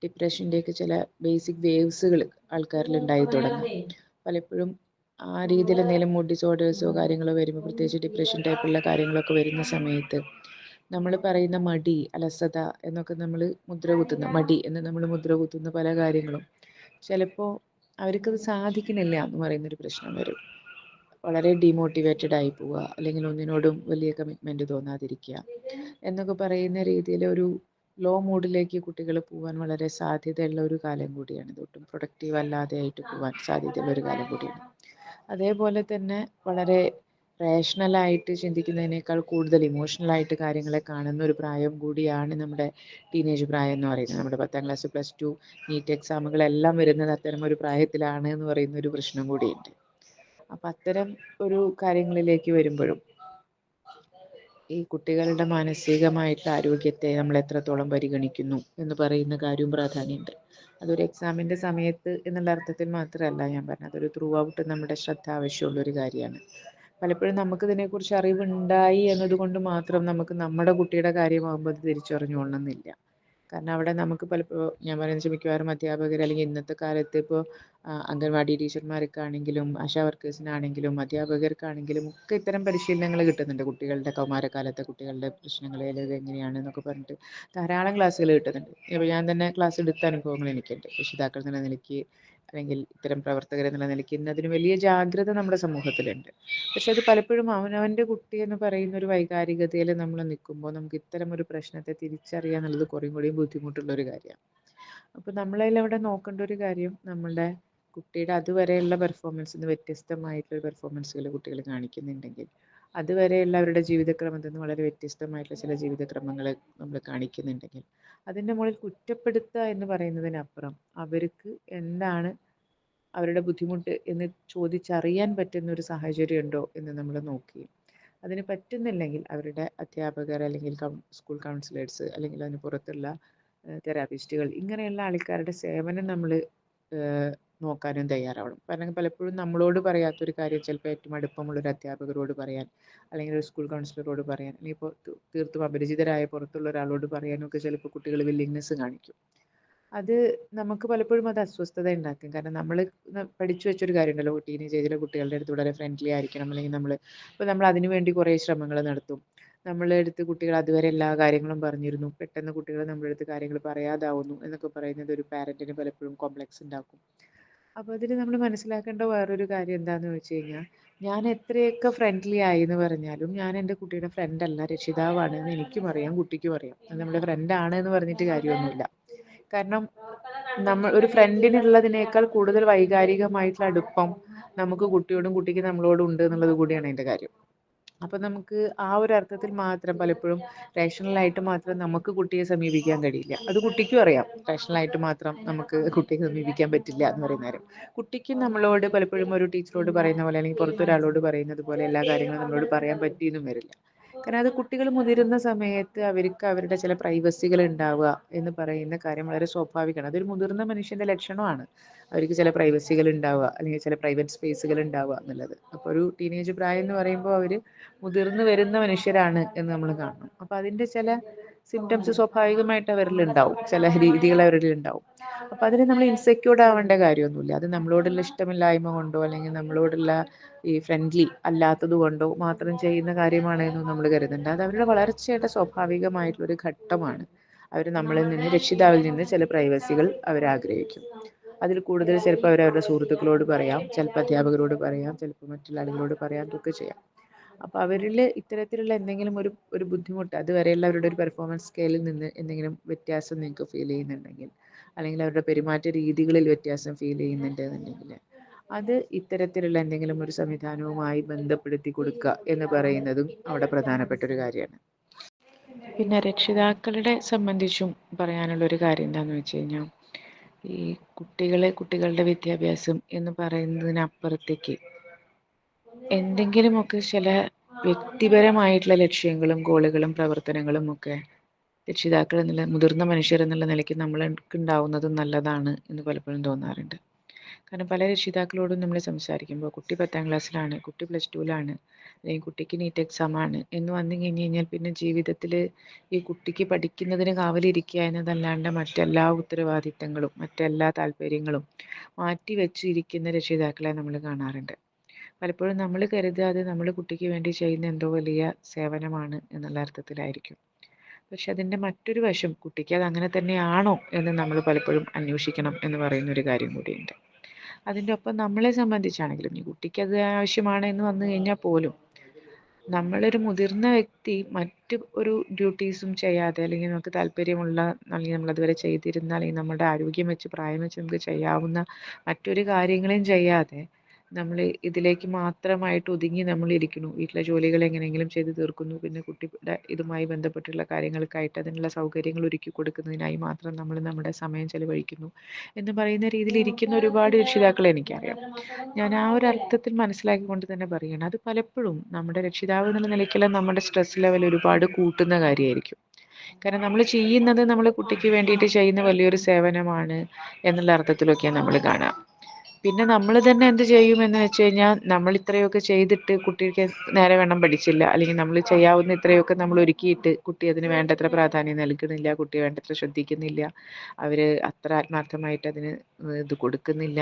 [SPEAKER 1] ഡിപ്രഷൻ്റെയൊക്കെ ചില ബേസിക് വേവ്സുകൾ ആൾക്കാരിൽ ഉണ്ടായി തുടങ്ങും. പലപ്പോഴും ആ രീതിയിൽ എന്തെങ്കിലും മൂഡ് ഡിസോർഡേഴ്സോ കാര്യങ്ങളോ വരുമ്പോൾ, പ്രത്യേകിച്ച് ഡിപ്രഷൻ ടൈപ്പുള്ള കാര്യങ്ങളൊക്കെ വരുന്ന സമയത്ത് നമ്മൾ പറയുന്ന മടി, അലസത എന്നൊക്കെ നമ്മൾ മടി എന്ന് നമ്മൾ മുദ്ര കുത്തുന്ന പല കാര്യങ്ങളും ചിലപ്പോൾ അവർക്കത് സാധിക്കുന്നില്ല എന്ന് പറയുന്നൊരു പ്രശ്നം വരും. വളരെ ഡീമോട്ടിവേറ്റഡ് ആയി പോവുക, അല്ലെങ്കിൽ ഒന്നിനോടും വലിയ കമ്മിറ്റ്മെൻറ്റ് തോന്നാതിരിക്കുക എന്നൊക്കെ പറയുന്ന രീതിയിൽ ഒരു ലോ മൂഡിലേക്ക് കുട്ടികൾ പോകാൻ വളരെ സാധ്യതയുള്ള ഒരു കാലം കൂടിയാണ്. ഇതൊട്ടും പ്രൊഡക്റ്റീവ് അല്ലാതെ ആയിട്ട് പോകാൻ സാധ്യതയുള്ള ഒരു കാലം കൂടിയാണ്. അതേപോലെ തന്നെ വളരെ റേഷണലായിട്ട് ചിന്തിക്കുന്നതിനേക്കാൾ കൂടുതൽ ഇമോഷണലായിട്ട് കാര്യങ്ങളെ കാണുന്ന ഒരു പ്രായം കൂടിയാണ് നമ്മുടെ ടീനേജ് പ്രായം എന്ന് പറയുന്നത്. നമ്മുടെ 10ാം ക്ലാസ്, പ്ലസ് ടു, നീറ്റ് എക്സാമുകളെല്ലാം വരുന്നത് അത്തരം ഒരു പ്രായത്തിലാണ് എന്ന് പറയുന്ന ഒരു പ്രശ്നം കൂടിയുണ്ട്. അപ്പം അത്തരം ഒരു കാര്യങ്ങളിലേക്ക് വരുമ്പോഴും ഈ കുട്ടികളുടെ മാനസികമായിട്ടുള്ള ആരോഗ്യത്തെ നമ്മൾ എത്രത്തോളം പരിഗണിക്കുന്നു എന്ന് പറയുന്ന കാര്യവും പ്രാധാന്യമുണ്ട്. അതൊരു എക്സാമിൻ്റെ സമയത്ത് എന്നുള്ള അർത്ഥത്തിൽ മാത്രമല്ല ഞാൻ പറഞ്ഞത്, അതൊരു ത്രൂ ഔട്ട് നമ്മുടെ ശ്രദ്ധ ആവശ്യമുള്ളൊരു കാര്യമാണ്. പലപ്പോഴും നമുക്ക് ഇതിനെക്കുറിച്ച് അറിവുണ്ടായി എന്നതുകൊണ്ട് മാത്രം നമുക്ക് നമ്മുടെ കുട്ടിയുടെ കാര്യമാകുമ്പോൾ അത് തിരിച്ചറിഞ്ഞുകൊള്ളണം എന്നില്ല. കാരണം അവിടെ നമുക്ക് പലപ്പോൾ ഞാൻ പറയുന്നത് മിക്കവാറും അധ്യാപകർ അല്ലെങ്കിൽ ഇന്നത്തെ കാലത്ത് ഇപ്പോൾ അംഗൻവാടി ടീച്ചർമാർക്കാണെങ്കിലും ആശാ വർക്കേഴ്സിനാണെങ്കിലും അധ്യാപകർക്കാണെങ്കിലും ഒക്കെ ഇത്തരം പരിശീലനങ്ങൾ കിട്ടുന്നുണ്ട്. കുട്ടികളുടെ കൗമാരക്കാലത്തെ കുട്ടികളുടെ പ്രശ്നങ്ങൾ എങ്ങനെയാണെന്നൊക്കെ പറഞ്ഞിട്ട് ധാരാളം ക്ലാസ്സുകൾ കിട്ടുന്നുണ്ട്. ഇപ്പോൾ ഞാൻ തന്നെ ക്ലാസ് എടുത്ത അനുഭവങ്ങൾ എനിക്കുണ്ട്. രക്ഷിതാക്കൾ എന്നുള്ള നിലയ്ക്ക് അല്ലെങ്കിൽ ഇത്തരം പ്രവർത്തകർ എന്നുള്ള നിലയ്ക്ക് ഇന്ന് അതിന് വലിയ ജാഗ്രത നമ്മുടെ സമൂഹത്തിലുണ്ട്. പക്ഷെ അത് പലപ്പോഴും അവനവൻ്റെ കുട്ടി എന്ന് പറയുന്ന ഒരു വൈകാരികതയിൽ നമ്മൾ നിൽക്കുമ്പോൾ നമുക്ക് ഇത്തരം ഒരു പ്രശ്നത്തെ തിരിച്ചറിയുക എന്നുള്ളത് കുറേയും കൂടി ബുദ്ധിമുട്ടുള്ളൊരു കാര്യമാണ്. അപ്പോൾ നമ്മളതിലവിടെ നോക്കേണ്ട ഒരു കാര്യം, നമ്മളുടെ കുട്ടിയുടെ അതുവരെയുള്ള പെർഫോമൻസിൽ നിന്ന് വ്യത്യസ്തമായിട്ടുള്ള പെർഫോമൻസുകൾ കുട്ടികൾ കാണിക്കുന്നുണ്ടെങ്കിൽ, അതുവരെയുള്ള അവരുടെ ജീവിതക്രമത്തിൽ നിന്ന് വളരെ വ്യത്യസ്തമായിട്ടുള്ള ചില ജീവിതക്രമങ്ങൾ നമ്മൾ കാണിക്കുന്നുണ്ടെങ്കിൽ, അതിൻ്റെ മുകളിൽ കുറ്റപ്പെടുത്തുക എന്ന് പറയുന്നതിനപ്പുറം അവർക്ക് എന്താണ് അവരുടെ ബുദ്ധിമുട്ട് എന്ന് ചോദിച്ചറിയാൻ പറ്റുന്ന ഒരു സാഹചര്യം ഉണ്ടോ എന്ന് നമ്മൾ നോക്കുകയും അതിന് പറ്റുന്നില്ലെങ്കിൽ അവരുടെ അധ്യാപകർ അല്ലെങ്കിൽ സ്കൂൾ കൗൺസിലേഴ്സ് അല്ലെങ്കിൽ അതിന് പുറത്തുള്ള തെറാപ്പിസ്റ്റുകൾ ഇങ്ങനെയുള്ള ആൾക്കാരുടെ സേവനം നമ്മൾ നോക്കാനും തയ്യാറാവണം. കാരണം പലപ്പോഴും നമ്മളോട് പറയാത്തൊരു കാര്യം ചിലപ്പോൾ ഏറ്റവും അടുപ്പമുള്ളൊരു അധ്യാപകരോട് പറയാൻ, അല്ലെങ്കിൽ ഒരു സ്കൂൾ കൗൺസിലറോട് പറയാൻ, അല്ലെങ്കിൽ ഇപ്പോൾ തീർത്തും അപരിചിതരായ പുറത്തുള്ള ഒരാളോട് പറയാനൊക്കെ ചിലപ്പോൾ കുട്ടികൾ വില്ലിങ്നെസ് കാണിക്കും. അത് നമുക്ക് പലപ്പോഴും അത് അസ്വസ്ഥത ഉണ്ടാക്കും. കാരണം നമ്മൾ പഠിച്ചു വെച്ചൊരു കാര്യമുണ്ടല്ലോ, ടീനേജ് ഏജിലെ കുട്ടികളുടെ അടുത്ത് വളരെ ഫ്രണ്ട്ലി ആയിരിക്കണം, അല്ലെങ്കിൽ നമ്മൾ അതിനു വേണ്ടി കുറേ ശ്രമങ്ങൾ നടത്തും. നമ്മളെ അടുത്ത് കുട്ടികൾ അതുവരെ എല്ലാ കാര്യങ്ങളും പറഞ്ഞിരുന്നു, പെട്ടെന്ന് കുട്ടികൾ നമ്മുടെ അടുത്ത് കാര്യങ്ങൾ പറയാതാവുന്നു എന്നൊക്കെ പറയുന്നത് ഒരു പാരന്റിന് പലപ്പോഴും കോംപ്ലക്സ് ഉണ്ടാക്കും. അപ്പോൾ അതിൽ നമ്മൾ മനസ്സിലാക്കേണ്ട വേറൊരു കാര്യം എന്താണെന്ന് വെച്ച് കഴിഞ്ഞാൽ, ഞാൻ എത്രയൊക്കെ ഫ്രണ്ട്ലി ആയി എന്ന് പറഞ്ഞാലും ഞാൻ എൻ്റെ കുട്ടിയുടെ ഫ്രണ്ടല്ല, രക്ഷിതാവാണ് എന്ന് എനിക്കും അറിയാം, കുട്ടിക്കും അറിയാം. അത് നമ്മുടെ ഫ്രണ്ടാണ് എന്ന് പറഞ്ഞിട്ട് കാര്യമൊന്നുമില്ല. കാരണം ഒരു ഫ്രണ്ടിനുള്ളതിനേക്കാൾ കൂടുതൽ വൈകാരികമായിട്ടുള്ള അടുപ്പം നമുക്ക് കുട്ടിയോടും കുട്ടിക്ക് നമ്മളോടും ഉണ്ട് എന്നുള്ളത് കൂടിയാണ് അതിൻ്റെ കാര്യം. അപ്പം നമുക്ക് ആ ഒരു അർത്ഥത്തിൽ മാത്രം പലപ്പോഴും റേഷണലായിട്ട് മാത്രം നമുക്ക് കുട്ടിയെ സമീപിക്കാൻ കഴിയില്ല. അത് കുട്ടിക്കും അറിയാം, റേഷണലായിട്ട് മാത്രം നമുക്ക് കുട്ടിയെ സമീപിക്കാൻ പറ്റില്ല എന്ന് പറയുന്ന കാര്യം. കുട്ടിക്കും നമ്മളോട് പലപ്പോഴും ഒരു ടീച്ചറോട് പറയുന്ന പോലെ അല്ലെങ്കിൽ പുറത്തൊരാളോട് പറയുന്നത് പോലെ എല്ലാ കാര്യങ്ങളും നമ്മളോട് പറയാൻ പറ്റിയെന്നും വരില്ല. കാരണം അത് കുട്ടികൾ മുതിരുന്ന സമയത്ത് അവർക്ക് അവരുടെ ചില പ്രൈവസികൾ ഉണ്ടാവുക എന്ന് പറയുന്ന കാര്യം വളരെ സ്വാഭാവികമാണ്. അതൊരു മുതിർന്ന മനുഷ്യൻ്റെ ലക്ഷണമാണ്. അവർക്ക് ചില പ്രൈവസികൾ ഉണ്ടാവുക, അല്ലെങ്കിൽ ചില പ്രൈവറ്റ് സ്പേസുകൾ ഉണ്ടാവുക എന്നുള്ളത്. അപ്പോൾ ഒരു ടീനേജ് പ്രായം എന്ന് പറയുമ്പോൾ അവർ മുതിർന്നു വരുന്ന മനുഷ്യരാണ് എന്ന് നമ്മൾ കാണണം. അപ്പോൾ അതിൻ്റെ ചില സിംറ്റംസ് സ്വാഭാവികമായിട്ട് അവരിൽ ഉണ്ടാവും, ചില രീതികൾ അവരിൽ ഉണ്ടാവും. അപ്പോൾ അതിന് നമ്മൾ ഇൻസെക്യൂർഡ് ആവേണ്ട കാര്യമൊന്നുമില്ല. അത് നമ്മളോടുള്ള ഇഷ്ടമില്ലായ്മ കൊണ്ടോ അല്ലെങ്കിൽ നമ്മളോടുള്ള ഈ ഫ്രണ്ട്ലി അല്ലാത്തത് കൊണ്ടോ മാത്രം ചെയ്യുന്ന കാര്യമാണ് എന്ന് നമ്മൾ കരുതണ്ട. അത് അവരുടെ വളർച്ചയുടെ സ്വാഭാവികമായിട്ടുള്ളൊരു ഘട്ടമാണ്. അവർ നമ്മളിൽ നിന്ന്, രക്ഷിതാവിൽ നിന്ന് ചില പ്രൈവസികൾ അവർ ആഗ്രഹിക്കും. അതിൽ കൂടുതൽ ചിലപ്പോൾ അവരവരുടെ സുഹൃത്തുക്കളോട് പറയാം, ചിലപ്പോൾ അധ്യാപകരോട് പറയാം, ചിലപ്പോൾ മറ്റുള്ള ആളുകളോട് പറയാം, ഇതൊക്കെ ചെയ്യാം. അപ്പോൾ അവരിൽ ഇത്തരത്തിലുള്ള എന്തെങ്കിലും ഒരു ബുദ്ധിമുട്ട്, അതുവരെയുള്ള അവരുടെ ഒരു പെർഫോമൻസ് സ്കെയിലിൽ നിന്ന് എന്തെങ്കിലും വ്യത്യാസം നിങ്ങൾക്ക് ഫീൽ ചെയ്യുന്നുണ്ടെങ്കിൽ, അല്ലെങ്കിൽ അവരുടെ പെരുമാറ്റ രീതികളിൽ വ്യത്യാസം ഫീൽ ചെയ്യുന്നുണ്ടെന്നുണ്ടെങ്കിൽ, അത് ഇത്തരത്തിലുള്ള എന്തെങ്കിലും ഒരു സംവിധാനവുമായി ബന്ധപ്പെടുത്തി കൊടുക്കുക എന്ന് പറയുന്നതും അവിടെ പ്രധാനപ്പെട്ട ഒരു കാര്യമാണ്. പിന്നെ രക്ഷിതാക്കളുടെ സംബന്ധിച്ചും പറയാനുള്ളൊരു കാര്യം എന്താണെന്ന് വെച്ച് കഴിഞ്ഞാൽ, ഈ കുട്ടികളുടെ വിദ്യാഭ്യാസം എന്ന് പറയുന്നതിനപ്പുറത്തേക്ക് എന്തെങ്കിലുമൊക്കെ ചില വ്യക്തിപരമായിട്ടുള്ള ലക്ഷ്യങ്ങളും ഗോളുകളും പ്രവർത്തനങ്ങളും ഒക്കെ രക്ഷിതാക്കൾ എന്നുള്ള മുതിർന്ന മനുഷ്യർ എന്നുള്ള നിലയ്ക്ക് നമ്മൾക്ക് ഉണ്ടാവുന്നതും നല്ലതാണ് എന്ന് പലപ്പോഴും തോന്നാറുണ്ട്. കാരണം പല രക്ഷിതാക്കളോടും നമ്മൾ സംസാരിക്കുമ്പോൾ കുട്ടി 10ാം ക്ലാസ്സിലാണ്, കുട്ടി പ്ലസ് ടുവിലാണ്, അല്ലെങ്കിൽ കുട്ടിക്ക് നീറ്റ് എക്സാമാണ് എന്ന് വന്നു കഴിഞ്ഞ് കഴിഞ്ഞാൽ പിന്നെ ജീവിതത്തിൽ ഈ കുട്ടിക്ക് പഠിക്കുന്നതിന് കാവലിരിക്കുക എന്നതല്ലാണ്ട് മറ്റെല്ലാ ഉത്തരവാദിത്തങ്ങളും മറ്റെല്ലാ താല്പര്യങ്ങളും മാറ്റി വെച്ചിരിക്കുന്ന രക്ഷിതാക്കളെ നമ്മൾ കാണാറുണ്ട്. പലപ്പോഴും നമ്മൾ കരുതാതെ നമ്മൾ കുട്ടിക്ക് വേണ്ടി ചെയ്യുന്ന എന്തോ വലിയ സേവനമാണ് എന്നുള്ള അർത്ഥത്തിലായിരിക്കും. പക്ഷെ അതിൻ്റെ മറ്റൊരു വശം, കുട്ടിക്ക് അത് അങ്ങനെ തന്നെയാണോ എന്ന് നമ്മൾ പലപ്പോഴും അന്വേഷിക്കണം എന്ന് പറയുന്ന ഒരു കാര്യം കൂടിയുണ്ട്. അതിൻ്റെ ഒപ്പം നമ്മളെ സംബന്ധിച്ചാണെങ്കിലും ഈ കുട്ടിക്ക് അത് ആവശ്യമാണ് എന്ന് വന്നു കഴിഞ്ഞാൽ പോലും നമ്മളൊരു മുതിർന്ന വ്യക്തി മറ്റ് ഒരു ഡ്യൂട്ടീസും ചെയ്യാതെ, അല്ലെങ്കിൽ നമുക്ക് താല്പര്യമുള്ള, അല്ലെങ്കിൽ നമ്മളതുവരെ ചെയ്തിരുന്ന, അല്ലെങ്കിൽ നമ്മുടെ ആരോഗ്യം വെച്ച് പ്രായം വെച്ച് നമുക്ക് ചെയ്യാവുന്ന മറ്റൊരു കാര്യങ്ങളും ചെയ്യാതെ നമ്മൾ ഇതിലേക്ക് മാത്രമായിട്ട് ഒതുങ്ങി നമ്മളിരിക്കുന്നു. വീട്ടിലെ ജോലികൾ എങ്ങനെയെങ്കിലും ചെയ്ത് തീർക്കുന്നു. പിന്നെ കുട്ടിയുടെ ഇതുമായി ബന്ധപ്പെട്ടുള്ള കാര്യങ്ങൾക്കായിട്ട് അതിനുള്ള സൗകര്യങ്ങൾ ഒരുക്കി കൊടുക്കുന്നതിനായി മാത്രം നമ്മൾ നമ്മുടെ സമയം ചെലവഴിക്കുന്നു എന്ന് പറയുന്ന രീതിയിൽ ഇരിക്കുന്ന ഒരുപാട് രക്ഷിതാക്കളെ എനിക്കറിയാം. ഞാൻ ആ ഒരു അർത്ഥത്തിൽ മനസ്സിലാക്കിക്കൊണ്ട് തന്നെ പറയുകയാണ്. അത് പലപ്പോഴും നമ്മുടെ രക്ഷിതാവ് എന്നുള്ള നിലയ്ക്കുള്ള നമ്മുടെ സ്ട്രെസ് ലെവൽ ഒരുപാട് കൂട്ടുന്ന കാര്യമായിരിക്കും. കാരണം നമ്മൾ ചെയ്യുന്നത് നമ്മൾ കുട്ടിക്ക് വേണ്ടിയിട്ട് ചെയ്യുന്ന വലിയൊരു സേവനമാണ് എന്നുള്ള അർത്ഥത്തിലൊക്കെയാണ് നമ്മൾ കാണുക. പിന്നെ നമ്മൾ തന്നെ എന്ത് ചെയ്യുമെന്ന് വെച്ച് കഴിഞ്ഞാൽ, നമ്മൾ ഇത്രയൊക്കെ ചെയ്തിട്ട് കുട്ടിക്ക് നേരെ വണ്ണം പഠിച്ചില്ല, അല്ലെങ്കിൽ നമ്മൾ ചെയ്യാവുന്ന ഇത്രയൊക്കെ നമ്മൾ ഒരുക്കിയിട്ട് കുട്ടി അതിന് വേണ്ടത്ര പ്രാധാന്യം നൽകുന്നില്ല, കുട്ടി വേണ്ടത്ര ശ്രദ്ധിക്കുന്നില്ല, അവർ അത്ര ആത്മാർത്ഥമായിട്ട് അതിന് ഇത് കൊടുക്കുന്നില്ല,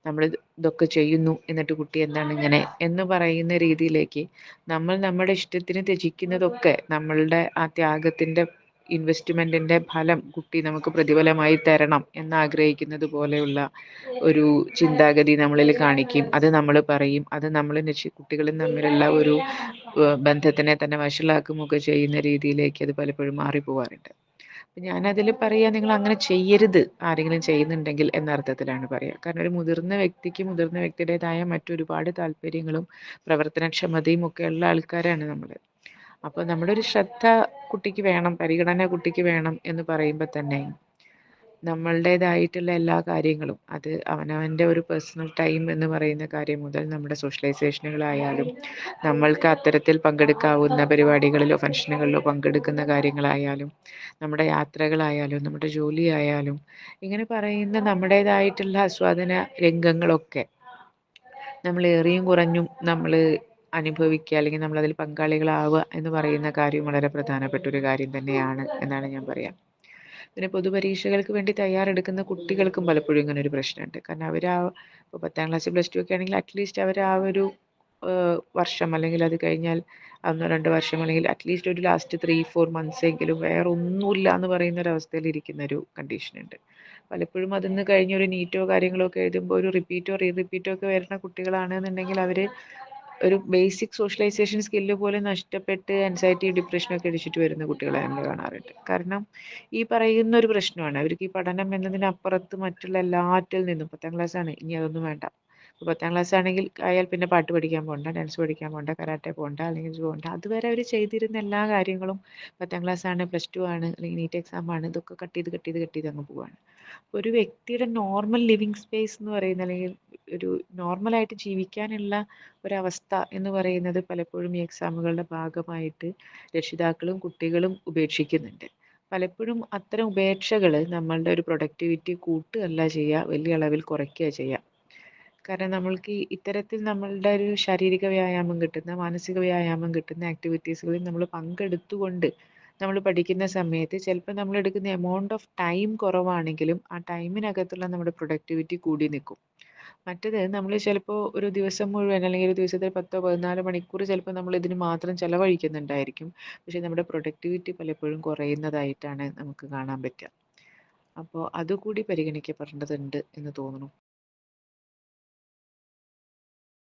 [SPEAKER 1] നമ്മൾ ഇതൊക്കെ ചെയ്യുന്നു എന്നിട്ട് കുട്ടി എന്താണ് ഇങ്ങനെ എന്ന് പറയുന്ന രീതിയിലേക്ക് നമ്മൾ നമ്മുടെ ഇഷ്ടത്തിന് ത്യജിക്കുന്നതൊക്കെ നമ്മളുടെ ആ ത്യാഗത്തിൻ്റെ ഇൻവെസ്റ്റ്മെന്റിന്റെ ഫലം കുട്ടി നമുക്ക് പ്രതിഫലമായി തരണം എന്നാഗ്രഹിക്കുന്നത് പോലെയുള്ള ഒരു ചിന്താഗതി നമ്മളിൽ കാണിക്കും. അത് നമ്മൾ പറയും. അത് നമ്മൾ കുട്ടികളും തമ്മിലുള്ള ഒരു ബന്ധത്തിനെ തന്നെ വഷളാക്കുകയൊക്കെ ചെയ്യുന്ന രീതിയിലേക്ക് അത് പലപ്പോഴും മാറിപ്പോവാറുണ്ട്. ഞാനതിൽ പറയാ, നിങ്ങൾ അങ്ങനെ ചെയ്യരുത് ആരെങ്കിലും ചെയ്യുന്നുണ്ടെങ്കിൽ എന്ന അർത്ഥത്തിലാണ് പറയുക. കാരണം ഒരു മുതിർന്ന വ്യക്തിക്ക് മുതിർന്ന വ്യക്തിയുടേതായ മറ്റൊരുപാട് താല്പര്യങ്ങളും പ്രവർത്തനക്ഷമതയും ഒക്കെ ഉള്ള ആൾക്കാരാണ് നമ്മൾ. അപ്പോൾ നമ്മുടെ ഒരു ശ്രദ്ധ കുട്ടിക്ക് വേണം, പരിഗണന കുട്ടിക്ക് വേണം എന്ന് പറയുമ്പോൾ തന്നെ നമ്മളുടേതായിട്ടുള്ള എല്ലാ കാര്യങ്ങളും, അത് അവനവൻ്റെ ഒരു പേഴ്സണൽ ടൈം എന്ന് പറയുന്ന കാര്യം മുതൽ നമ്മുടെ സോഷ്യലൈസേഷനുകളായാലും നമ്മൾക്ക് അത്തരത്തിൽ പങ്കെടുക്കാവുന്ന പരിപാടികളിലോ ഫംഗ്ഷനുകളിലോ പങ്കെടുക്കുന്ന കാര്യങ്ങളായാലും നമ്മുടെ യാത്രകളായാലും നമ്മുടെ ജോലിയായാലും ഇങ്ങനെ പറയുന്ന നമ്മുടേതായിട്ടുള്ള ആസ്വാദന രംഗങ്ങളൊക്കെ നമ്മൾ ഏറിയും കുറഞ്ഞും നമ്മൾ അനുഭവിക്കുക, അല്ലെങ്കിൽ നമ്മളതിൽ പങ്കാളികളാവുക എന്ന് പറയുന്ന കാര്യം വളരെ പ്രധാനപ്പെട്ട ഒരു കാര്യം തന്നെയാണ് എന്നാണ് ഞാൻ പറയാം. പിന്നെ പൊതുപരീക്ഷകൾക്ക് വേണ്ടി തയ്യാറെടുക്കുന്ന കുട്ടികൾക്കും പലപ്പോഴും ഇങ്ങനെ ഒരു പ്രശ്നമുണ്ട്. കാരണം അവർ ഇപ്പോൾ 10ാം ക്ലാസ് പ്ലസ് ടു ഒക്കെ ആണെങ്കിൽ അറ്റ്ലീസ്റ്റ് അവർ ആ ഒരു വർഷം, അല്ലെങ്കിൽ അത് കഴിഞ്ഞാൽ 1-2 വർഷം, അല്ലെങ്കിൽ അറ്റ്ലീസ്റ്റ് ഒരു ലാസ്റ്റ് 3-4 മന്ത്സ് എങ്കിലും വേറെ ഒന്നുമില്ല എന്ന് പറയുന്ന ഒരവസ്ഥയിൽ ഇരിക്കുന്ന ഒരു കണ്ടീഷനുണ്ട്. പലപ്പോഴും അതിന്ന് കഴിഞ്ഞ് ഒരു നീറ്റോ കാര്യങ്ങളോ ഒക്കെ എഴുതുമ്പോൾ ഒരു റിപ്പീറ്റോ റിപ്പീറ്റോ ഒക്കെ വരുന്ന കുട്ടികളാണെന്നുണ്ടെങ്കിൽ അവർ ഒരു ബേസിക് സോഷ്യലൈസേഷൻ സ്കില്ല് പോലും നഷ്ടപ്പെട്ട് ആൻസൈറ്റി ഡിപ്രഷനൊക്കെ അടിച്ചിട്ട് വരുന്ന കുട്ടികളെ നമ്മൾ കാണാറുണ്ട്. കാരണം ഈ പറയുന്ന ഒരു പ്രശ്നമാണ്, അവർക്ക് ഈ പഠനം എന്നതിനപ്പുറത്ത് മറ്റുള്ള എല്ലാറ്റിൽ നിന്നും 10ാം ക്ലാസ് ആണ്, ഇനി അതൊന്നും വേണ്ട. ഇപ്പോൾ 10ാം ക്ലാസ് ആണെങ്കിൽ ആയാൽ പിന്നെ പാട്ട് പഠിക്കാൻ പോകണ്ട, ഡാൻസ് പഠിക്കാൻ പോകണ്ട, കരാട്ടെ പോകണ്ട, അല്ലെങ്കിൽ പോകണ്ട. അതുവരെ അവർ ചെയ്തിരുന്ന എല്ലാ കാര്യങ്ങളും 10ാം ക്ലാസ് ആണ്, പ്ലസ് ടു ആണ്, അല്ലെങ്കിൽ നീറ്റ് എക്സാം ആണ്, ഇതൊക്കെ കട്ട് ചെയ്ത് അങ്ങ് പോവാണ്. ഒരു വ്യക്തിയുടെ നോർമൽ ലിവിങ് സ്പേസ് എന്ന് പറയുന്നത്, അല്ലെങ്കിൽ ഒരു നോർമലായിട്ട് ജീവിക്കാനുള്ള ഒരവസ്ഥ എന്ന് പറയുന്നത് പലപ്പോഴും ഈ എക്സാമുകളുടെ ഭാഗമായിട്ട് രക്ഷിതാക്കളും കുട്ടികളും ഉപേക്ഷിക്കുന്നുണ്ട്. പലപ്പോഴും അത്തരം ഉപേക്ഷകൾ നമ്മളുടെ ഒരു പ്രൊഡക്ടിവിറ്റി കൂട്ടുകയല്ല ചെയ്യുക, വലിയ അളവിൽ കുറയ്ക്കുക ചെയ്യുക. കാരണം നമ്മൾക്ക് ഇത്തരത്തിൽ നമ്മളുടെ ഒരു ശാരീരിക വ്യായാമം കിട്ടുന്ന, മാനസിക വ്യായാമം കിട്ടുന്ന ആക്ടിവിറ്റീസുകളിൽ നമ്മൾ പങ്കെടുത്തുകൊണ്ട് നമ്മൾ പഠിക്കുന്ന സമയത്ത് ചിലപ്പോൾ നമ്മൾ എടുക്കുന്ന എമൗണ്ട് ഓഫ് ടൈം കുറവാണെങ്കിലും ആ ടൈമിനകത്തുള്ള നമ്മുടെ പ്രൊഡക്ടിവിറ്റി കൂടി നിൽക്കും. മറ്റത് നമ്മൾ ചിലപ്പോൾ ഒരു ദിവസം മുഴുവൻ, അല്ലെങ്കിൽ ഒരു ദിവസത്തിൽ 10-14 മണിക്കൂർ ചിലപ്പോൾ നമ്മൾ ഇതിന് മാത്രം ചെലവഴിക്കുന്നുണ്ടായിരിക്കും. പക്ഷെ നമ്മുടെ പ്രൊഡക്ടിവിറ്റി പലപ്പോഴും കുറയുന്നതായിട്ടാണ് നമുക്ക് കാണാൻ പറ്റുക. അപ്പോൾ അതുകൂടി പരിഗണിക്കപ്പെടേണ്ടതുണ്ട് എന്ന് തോന്നുന്നു.